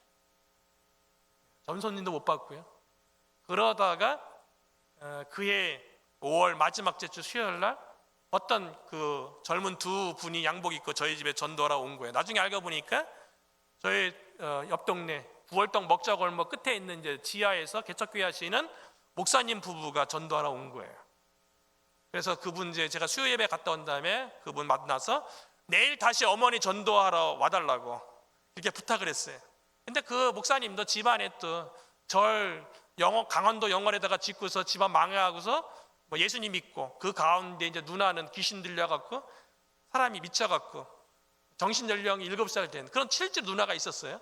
Speaker 1: 전손님도 못 받고요. 그러다가 그해 5월 마지막 주 수요일 날 어떤 그 젊은 두 분이 양복 입고 저희 집에 전도하러 온 거예요. 나중에 알고 보니까 저희 옆 동네 구월동 먹자골목 끝에 있는 이제 지하에서 개척교회 하시는 목사님 부부가 전도하러 온 거예요. 그래서 그분 이제 제가 수요 예배 갔다 온 다음에 그분 만나서 내일 다시 어머니 전도하러 와달라고 이렇게 부탁을 했어요. 근데 그 목사님도 집안에 또 강원도 영월에다가 짓고서 집안 망해하고서 뭐 예수님 믿고 그 가운데 이제 누나는 귀신 들려갖고 사람이 미쳐갖고 정신 연령이 7살 된 그런 실제 누나가 있었어요.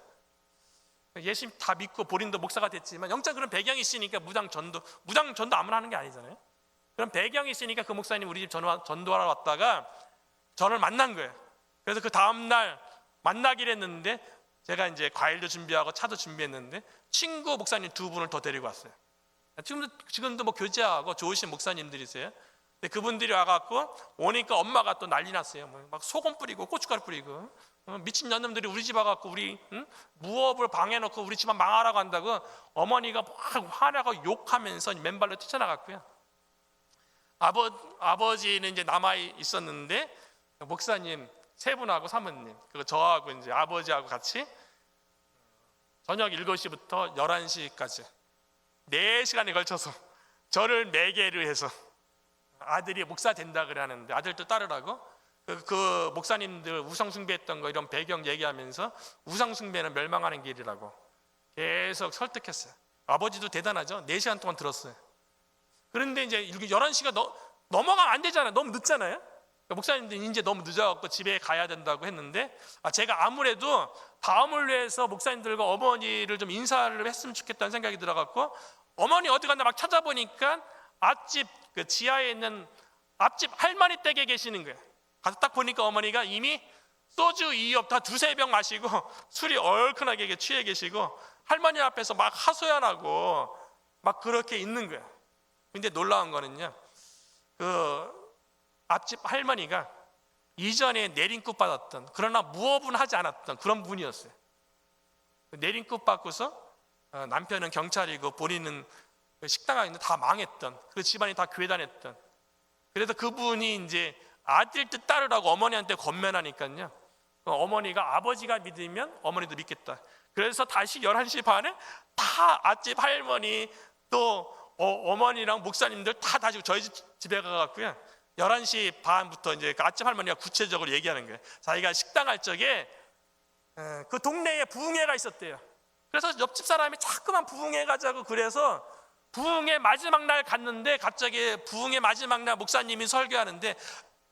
Speaker 1: 예수님 다 믿고 본인도 목사가 됐지만 영적 그런 배경이 있으니까 무당 전도 아무나 하는 게 아니잖아요. 그런 배경이 있으니까 그 목사님 우리 집 전도하러 왔다가 저를 만난 거예요. 그래서 그 다음날 만나기로 했는데 제가 이제 과일도 준비하고 차도 준비했는데 친구 목사님 두 분을 더 데리고 왔어요. 지금도 뭐 교제하고 좋으신 목사님들이세요. 근데 그분들이 와갖고 오니까 엄마가 또 난리 났어요. 막 소금 뿌리고 고춧가루 뿌리고 미친 년놈들이 우리 집 와갖고 우리 무업을 방해놓고 우리 집안 망하라고 한다고 어머니가 막 화내고 욕하면서 맨발로 뛰쳐나갔고요. 아버지는 이제 남아 있었는데 목사님 세 분하고 사모님 그리고 저하고 이제 아버지하고 같이 저녁 7시부터 11시까지 4시간에 걸쳐서 저를 매개를 해서 아들이 목사 된다 그러는데 아들도 따르라고 그 목사님들 우상숭배했던 거 이런 배경 얘기하면서 우상숭배는 멸망하는 길이라고 계속 설득했어요. 아버지도 대단하죠. 4시간 동안 들었어요. 그런데 이제 11시가 넘어가면 안 되잖아요. 너무 늦잖아요. 목사님들 이제 너무 늦어갖고 집에 가야 된다고 했는데 제가 아무래도 다음을 위해서 목사님들과 어머니를 좀 인사를 했으면 좋겠다는 생각이 들어갖고 어머니 어디 갔나 막 찾아보니까 앞집 그 지하에 있는 앞집 할머니 댁에 계시는 거예요. 가서 딱 보니까 어머니가 이미 소주 2업 다 2-3병 마시고 술이 얼큰하게 취해 계시고 할머니 앞에서 막 하소연하고 막 그렇게 있는 거예요. 근데 놀라운 거는요, 그 앞집 할머니가 이전에 내린급 받았던 그러나 무업은 하지 않았던 그런 분이었어요. 내린급 받고서 남편은 경찰이고 본인은 식당가 있는데 다 망했던 그 집안이 다 교회 다녔던 그래서 그분이 이제 아들 뜻 따르라고 어머니한테 권면하니까요. 어머니가 아버지가 믿으면 어머니도 믿겠다. 그래서 다시 11시 반에 다 앞집 할머니 또 어머니랑 목사님들 다 다시 저희 집에 가갖고요. 11시 반부터 이제 그 앞집 할머니가 구체적으로 얘기하는 거예요. 자기가 식당 할 적에 그 동네에 부흥회가 있었대요. 그래서 옆집 사람이 자꾸만 부흥회 가자고 그래서 부흥회 마지막 날 갔는데 갑자기 부흥회 마지막 날 목사님이 설교하는데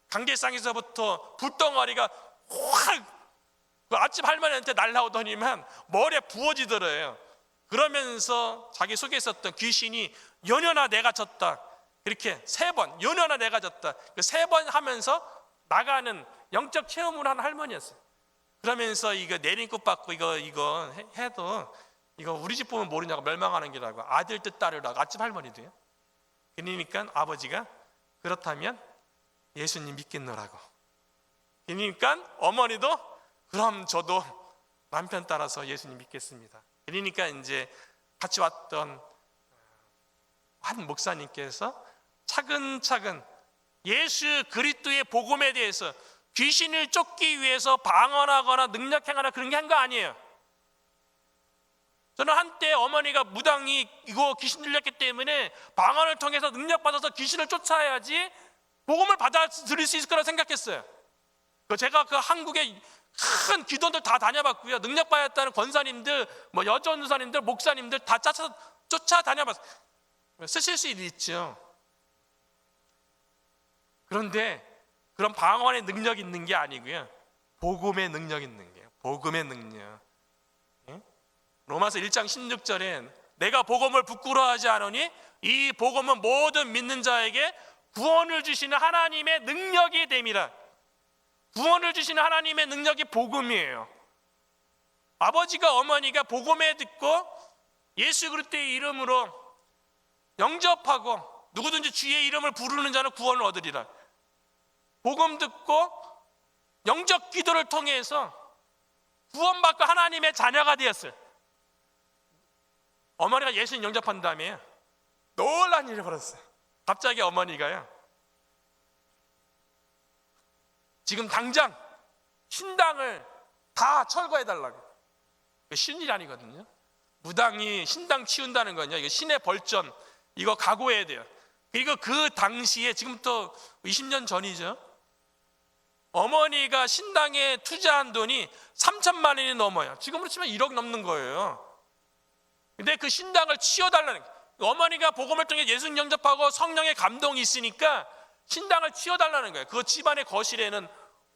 Speaker 1: 강계상에서부터 불덩어리가 확 그 앞집 할머니한테 날라오더니만 머리에 부어지더래요. 그러면서 자기 속에 있었던 귀신이 연여나 내가 졌다. 이렇게 3번 연여나 내가 졌다. 그 3번 하면서 나가는 영적 체험을 한 할머니였어요. 그러면서 이거 내린급 받고 이거 해도 이거 우리 집 보면 모르냐고 멸망하는 기라고 아들 뜻 따르라고 앞집 할머니도요. 그러니까 아버지가 그렇다면 예수님 믿겠노라고. 그러니까 어머니도 그럼 저도 남편 따라서 예수님 믿겠습니다. 그러니까 이제 같이 왔던 한 목사님께서 차근차근 예수 그리스도의 복음에 대해서 귀신을 쫓기 위해서 방언하거나 능력행하거나 그런 게 한 거 아니에요. 저는 한때 어머니가 무당이 이거 귀신 들렸기 때문에 방언을 통해서 능력받아서 귀신을 쫓아야지 복음을 받아들일 수 있을 거라고 생각했어요. 제가 그 한국의 큰 기도들 다 다녀봤고요. 능력받았다는 권사님들, 뭐 여전사님들, 목사님들 다 쫓아다녀봤어요. 쓰실 수 있죠. 그런데 그런 방언의 능력이 있는 게 아니고요. 복음의 능력이 있는 게요. 복음의 능력. 로마서 1장 16절에 내가 복음을 부끄러워하지 않으니 이 복음은 모든 믿는 자에게 구원을 주시는 하나님의 능력이 됨이라. 구원을 주시는 하나님의 능력이 복음이에요. 아버지가 어머니가 복음에 듣고 예수 그리스도의 이름으로 영접하고 누구든지 주의 이름을 부르는 자는 구원을 얻으리라. 복음 듣고 영적 기도를 통해서 구원받고 하나님의 자녀가 되었어요. 어머니가 예수님 영접한 다음에 놀란 일이 벌었어요. 갑자기 어머니가요, 지금 당장 신당을 다 철거해달라고. 쉬운 일이 아니거든요. 무당이 신당 치운다는 건요, 이거 신의 벌점, 이거 각오해야 돼요. 그리고 그 당시에, 지금부터 20년 전이죠, 어머니가 신당에 투자한 돈이 3천만 원이 넘어요. 지금으로 치면 1억 넘는 거예요. 근데 그 신당을 치워달라는 거예요. 어머니가 복음을 통해 예수님 영접하고 성령의 감동이 있으니까 신당을 치워달라는 거예요. 그 집안의 거실에는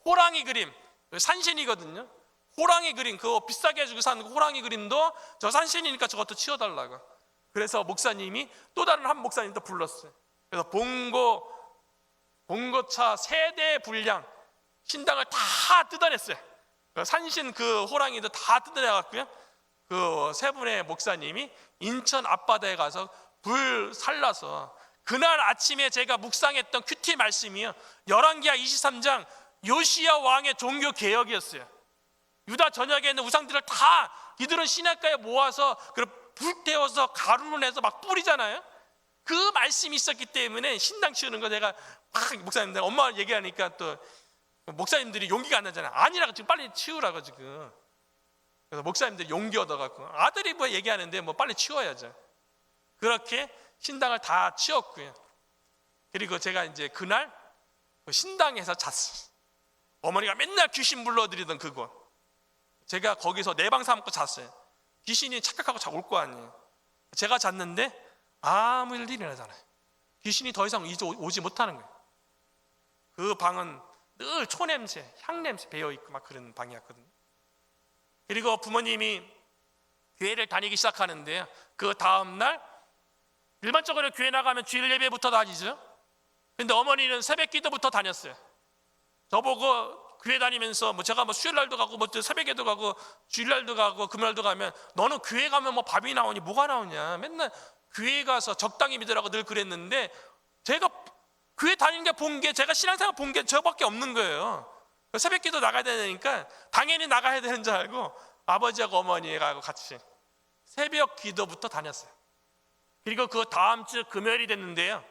Speaker 1: 호랑이 그림, 산신이거든요. 호랑이 그림, 그거 비싸게 해주고 산 호랑이 그림도 저 산신이니까 저것도 치워달라고. 그래서 목사님이 또 다른 한 목사님도 불렀어요. 그래서 봉고차 세대 분량 신당을 다 뜯어냈어요. 산신 그 호랑이도 다 뜯어내갖고요, 그 세 분의 목사님이 인천 앞바다에 가서 불 살라서, 그날 아침에 제가 묵상했던 큐티 말씀이요, 열왕기하 23장 요시야 왕의 종교 개혁이었어요. 유다 전역에 있는 우상들을 다 이들은 시냇가에 모아서 불태워서 가루로 내서 막 뿌리잖아요. 그 말씀이 있었기 때문에 신당 치우는 거 내가 막 목사님들 엄마 얘기하니까 또 목사님들이 용기가 안 나잖아요. 아니라고, 지금 빨리 치우라고 지금. 그래서 목사님들이 용기 얻어갖고 아들이 뭐 얘기하는데 뭐 빨리 치워야죠. 그렇게 신당을 다 치웠고요. 그리고 제가 이제 그날 신당에서 잤어요. 어머니가 맨날 귀신 불러들이던 그곳, 제가 거기서 내 방 삼고 잤어요. 귀신이 착각하고 자고 올 거 아니에요. 제가 잤는데 아무 일이 일어나잖아요. 귀신이 더 이상 이제 오지 못하는 거예요. 그 방은 늘 초냄새, 향냄새 배어있고 막 그런 방이었거든요. 그리고 부모님이 교회를 다니기 시작하는데요, 그 다음날 일반적으로 교회 나가면 주일 예배부터 다니죠. 근데 어머니는 새벽 기도부터 다녔어요. 저보고 교회 다니면서 제가 수요일날도 가고 새벽에도 가고 주일날도 가고 금요일도 가면, 너는 교회 가면 밥이 나오니 뭐가 나오냐, 맨날 교회 가서 적당히 믿으라고 늘 그랬는데, 제가 교회 다니는 게 본 게, 제가 신앙생활 본 게 저밖에 없는 거예요. 새벽 기도 나가야 되니까 당연히 나가야 되는 줄 알고 아버지하고 어머니하고 같이 새벽 기도부터 다녔어요. 그리고 그 다음 주 금요일이 됐는데요,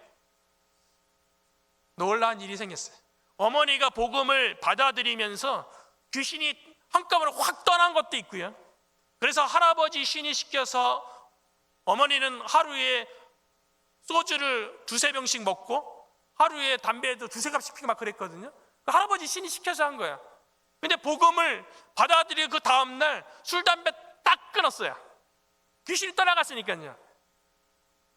Speaker 1: 놀라운 일이 생겼어요. 어머니가 복음을 받아들이면서 귀신이 한꺼번에 확 떠난 것도 있고요. 그래서 할아버지 신이 시켜서 어머니는 하루에 소주를 2-3병씩 먹고 하루에 담배도 2-3갑씩 피고 막 그랬거든요. 할아버지 신이 시켜서 한 거야. 근데 복음을 받아들이고 그 다음날 술, 담배 딱 끊었어요. 귀신이 떠나갔으니까요.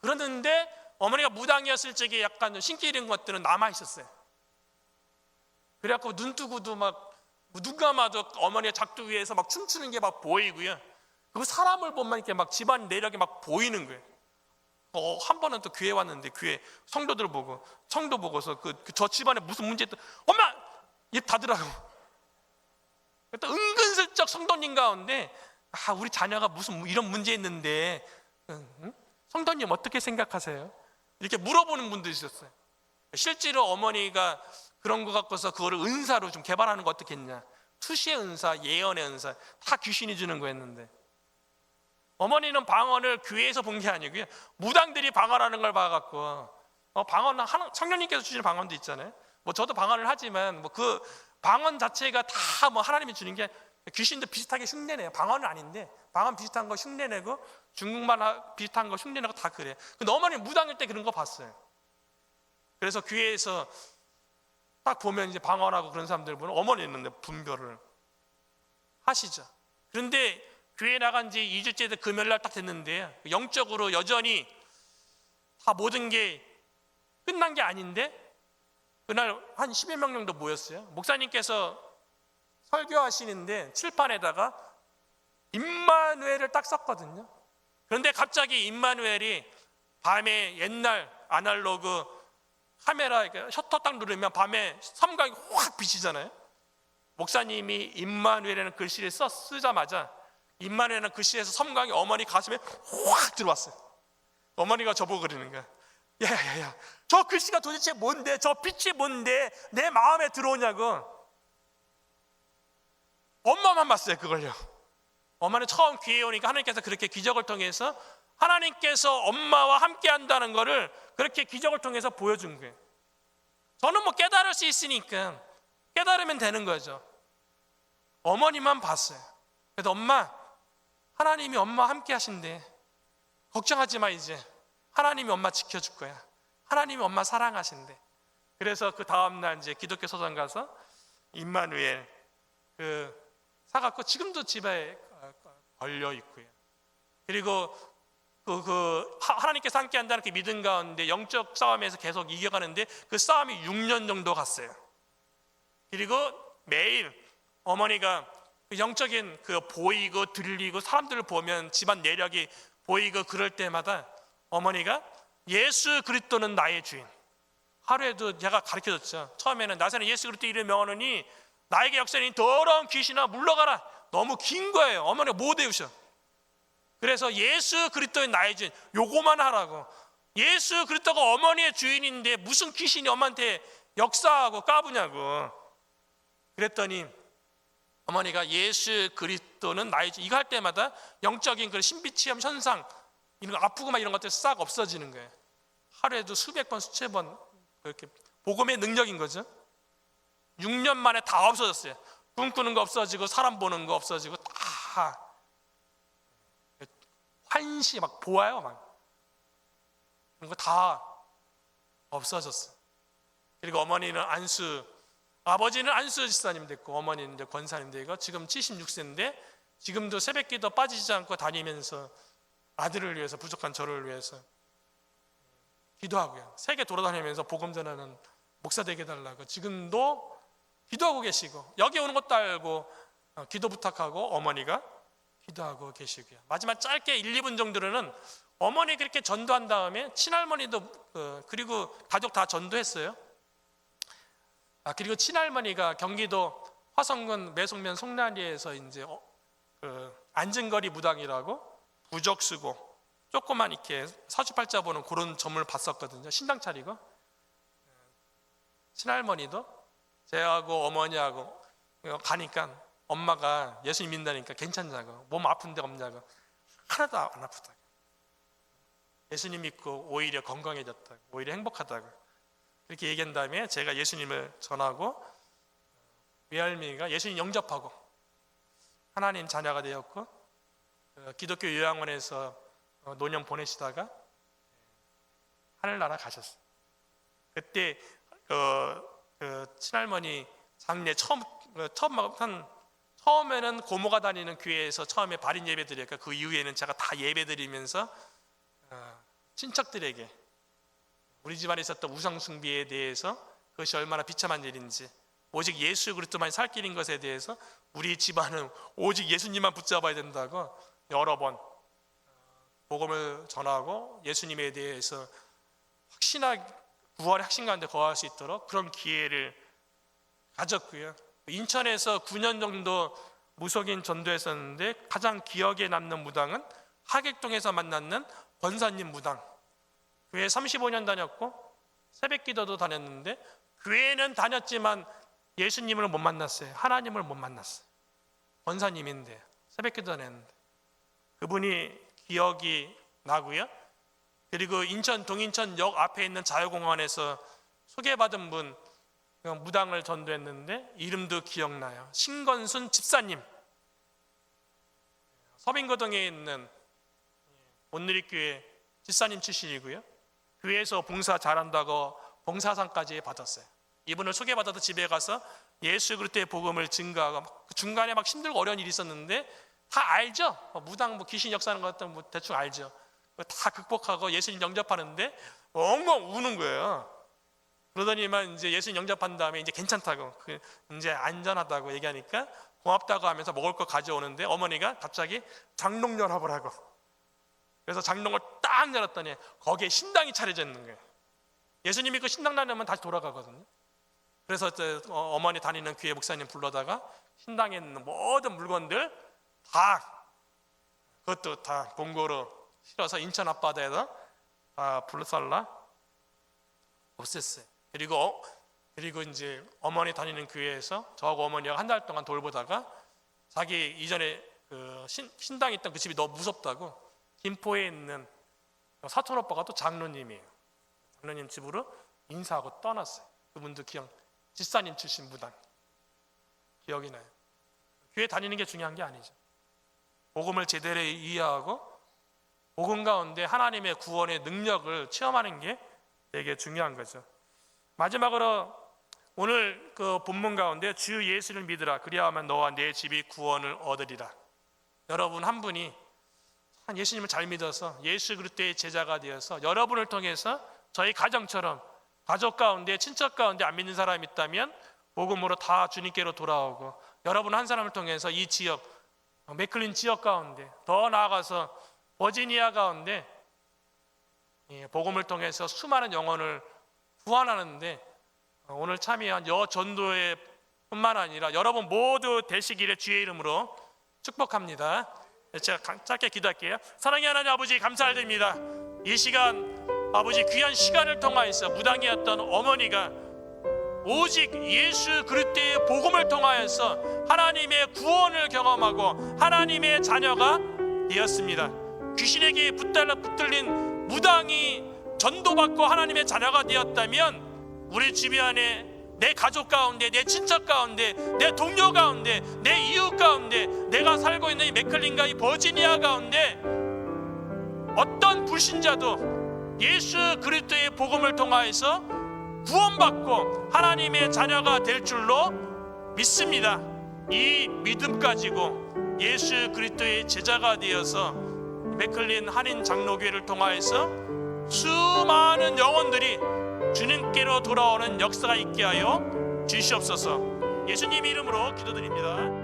Speaker 1: 그러는데 어머니가 무당이었을 적에 약간 신기 이런 것들은 남아있었어요. 그래갖고 눈 뜨고도 눈 감아도 어머니가 작두 위에서 막 춤추는 게 막 보이고요. 그 사람을 보면 이렇게 막 집안 내력이 막 보이는 거예요. 한 번은 또 교회 왔는데 교회 성도들 보고, 성도 보고서 저 집안에 무슨 문제 있다, 엄마! 입 닫으라고. 또 은근슬쩍 성도님 가운데, 우리 자녀가 무슨 이런 문제 있는데, 성도님 어떻게 생각하세요? 이렇게 물어보는 분들이 있었어요. 실제로 어머니가 그런 거 갖고서 그거를 은사로 좀 개발하는 거 어떻겠냐, 투시의 은사, 예언의 은사, 다 귀신이 주는 거였는데, 어머니는 방언을 교회에서 본 게 아니고요, 무당들이 방언하는 걸 봐갖고, 방언은 성령님께서 주시는 방언도 있잖아요. 저도 방언을 하지만 그 방언 자체가 다 하나님이 주는 게, 귀신도 비슷하게 흉내내요. 방언은 아닌데 방언 비슷한 거 흉내내고, 중국말 비슷한 거 흉내내고 다 그래요. 근데 어머니는 무당일 때 그런 거 봤어요. 그래서 교회에서 딱 보면 이제 방언하고 그런 사람들 보면 어머니는 분별을 하시죠. 그런데 교회 나간 지 2주째 돼 금요일날 딱 됐는데, 영적으로 여전히 다 모든 게 끝난 게 아닌데, 그날 한 10여 명 정도 모였어요. 목사님께서 설교하시는데 칠판에다가 임마누엘을 딱 썼거든요. 그런데 갑자기 임마누엘이 밤에 옛날 아날로그 카메라 셔터 딱 누르면 밤에 섬광이 확 비치잖아요. 목사님이 임마누엘이라는 글씨를 쓰자마자 임마누엘이라는 글씨에서 섬광이 어머니 가슴에 확 들어왔어요. 어머니가 저보고 그러는 거야. 야야야야, 저 글씨가 도대체 뭔데, 저 빛이 뭔데 내 마음에 들어오냐고. 엄마만 봤어요 그걸요. 엄마는 처음 교회에 오니까 하나님께서 그렇게 기적을 통해서 하나님께서 엄마와 함께 한다는 것을 그렇게 기적을 통해서 보여준 거예요. 저는 뭐 깨달을 수 있으니까 깨달으면 되는 거죠. 어머니만 봤어요. 그래서 엄마, 하나님이 엄마와 함께 하신대. 걱정하지 마. 이제 하나님이 엄마 지켜줄 거야. 하나님이 엄마 사랑하신대. 그래서 그 다음날 이제 기독교 서점 가서 임마누엘 사갖고 지금도 집에 걸려 있고요. 그리고 하나님께서 함께 한다는 그 믿음 가운데 영적 싸움에서 계속 이겨가는데 그 싸움이 6년 정도 갔어요. 그리고 매일 어머니가 그 영적인 보이고 들리고 사람들을 보면 집안 내력이 보이고 그럴 때마다 어머니가 예수 그리스도는 나의 주인. 하루에도 제가 가르쳐줬죠. 처음에는 나사렛 예수 그리스도 이름 명하노니 나에게 역사인 더러운 귀신아 물러가라. 너무 긴 거예요. 어머니가 못 외우셔. 그래서 예수 그리스도의 나의 주인, 요거만 하라고. 예수 그리스도가 어머니의 주인인데 무슨 귀신이 엄마한테 역사하고 까부냐고. 그랬더니 어머니가 예수 그리스도는 나의 주인 이거 할 때마다 영적인 그 신비체험 현상, 이런 거 아프고 막 이런 것들 싹 없어지는 거예요. 하루에도 수백 번 수천 번 그렇게 복음의 능력인 거죠. 6년 만에 다 없어졌어요. 꿈꾸는 거 없어지고 사람 보는 거 없어지고 다 환시 막 보아요. 막 그런 거 다 없어졌어요. 그리고 어머니는 아버지는 안수 집사님 됐고 어머니는 이제 권사님 되고 지금 76세인데 지금도 새벽기도 빠지지 않고 다니면서 아들을 위해서, 부족한 저를 위해서 기도하고요. 세계 돌아다니면서 복음 전하는 목사 되게 해달라고 지금도 기도하고 계시고, 여기 오는 것도 알고 기도 부탁하고 어머니가 기도하고 계시고요. 마지막 짧게 1, 2분 정도로는 어머니 그렇게 전도한 다음에 친할머니도 그리고 가족 다 전도했어요. 그리고 친할머니가 경기도 화성군 매송면 송나리에서 이제 안전거리 무당이라고 부적 쓰고 조그만 이렇게 사주팔자 보는 그런 점을 봤었거든요. 신당 차리고. 친할머니도 제하고 어머니하고 가니까 엄마가 예수님 믿는다니까 괜찮냐고, 몸 아픈 데 없냐고. 하나도 안 아프다고. 예수님 믿고 오히려 건강해졌다고, 오히려 행복하다고 그렇게 얘기한 다음에 제가 예수님을 전하고 외할머니가 예수님 영접하고 하나님 자녀가 되었고 기독교 요양원에서 노년 보내시다가 하늘나라 가셨어요. 그때 친할머니 장례 처음에는 고모가 다니는 교회에서 처음에 발인 예배 드렸고 그 이후에는 제가 다 예배 드리면서 친척들에게 우리 집안에 있었던 우상 숭배에 대해서 그것이 얼마나 비참한 일인지, 오직 예수 그리스도만 살 길인 것에 대해서 우리 집안은 오직 예수님만 붙잡아야 된다고 여러 번 복음을 전하고 예수님에 대해서 구원의 확신 가운데 거할 수 있도록 그런 기회를 가졌고요. 인천에서 9년 정도 무속인 전도했었는데 가장 기억에 남는 무당은 하객동에서 만났는 권사님 무당. 교회 35년 다녔고 새벽기도도 다녔는데 교회는 다녔지만 예수님을 못 만났어요. 하나님을 못 만났어요. 권사님인데 새벽기도 다녔는데 그분이 기억이 나고요. 그리고 인천 동인천역 앞에 있는 자유공원에서 소개받은 분 무당을 전도했는데 이름도 기억나요. 신건순 집사님. 서빙거동에 있는 온누리교회 집사님 출신이고요. 교회에서 봉사 잘한다고 봉사상까지 받았어요. 이분을 소개받아서 집에 가서 예수 그리스도의 복음을 증거하고 중간에 막 힘들고 어려운 일이 있었는데 다 알죠. 무당 귀신 역사하는 것 같은 대충 알죠. 다 극복하고 예수님 영접하는데 엉엉 우는 거예요. 그러더니만 이제 예수님 영접한 다음에 이제 괜찮다고, 이제 안전하다고 얘기하니까 고맙다고 하면서 먹을 거 가져오는데 어머니가 갑자기 장롱 열어보라고. 그래서 장롱을 딱 열었더니 거기에 신당이 차려져 있는 거예요. 예수님이 그 신당 다니면 다시 돌아가거든요. 그래서 어머니 다니는 교회 목사님 불러다가 신당에 있는 모든 물건들 다 그것도 다 봉고로 실어서 인천 앞바다에다 다 불살라 없앴어요. 그리고 이제 어머니 다니는 교회에서 저하고 어머니가 한 달 동안 돌보다가 자기 이전에 신당에 있던 그 집이 너무 무섭다고 김포에 있는 사촌 오빠가 또 장로님이에요. 장로님 집으로 인사하고 떠났어요. 그분도 집사님 출신 무당 기억이 나요. 교회 다니는 게 중요한 게 아니죠. 복음을 제대로 이해하고 복음 가운데 하나님의 구원의 능력을 체험하는 게 되게 중요한 거죠. 마지막으로 오늘 그 본문 가운데 주 예수를 믿으라 그리하면 너와 내 집이 구원을 얻으리라. 여러분 한 분이 예수님을 잘 믿어서 예수 그리스도의 제자가 되어서 여러분을 통해서 저희 가정처럼 가족 가운데 친척 가운데 안 믿는 사람이 있다면 복음으로 다 주님께로 돌아오고 여러분 한 사람을 통해서 이 지역 맥클린 지역 가운데 더 나아가서 버지니아 가운데 복음을 통해서 수많은 영혼을 구원하는데 오늘 참여한 여전도회 뿐만 아니라 여러분 모두 되시기를 주의 이름으로 축복합니다. 제가 짧게 기도할게요. 사랑의 하나님 아버지 감사드립니다. 이 시간 아버지 귀한 시간을 통하여서 무당이었던 어머니가 오직 예수 그리스도의 복음을 통하여서 하나님의 구원을 경험하고 하나님의 자녀가 되었습니다. 귀신에게 붙들린 무당이 전도받고 하나님의 자녀가 되었다면 우리 주변에 내 가족 가운데 내 친척 가운데 내 동료 가운데 내 이웃 가운데 내가 살고 있는 이 맥클린과 이 버지니아 가운데 어떤 불신자도 예수 그리스도의 복음을 통하여서 구원받고 하나님의 자녀가 될 줄로 믿습니다. 이 믿음 가지고 예수 그리스도의 제자가 되어서 맥클린 한인 장로교회를 통하여서 수많은 영혼들이 주님께로 돌아오는 역사가 있게 하여 주시옵소서. 예수님 이름으로 기도드립니다.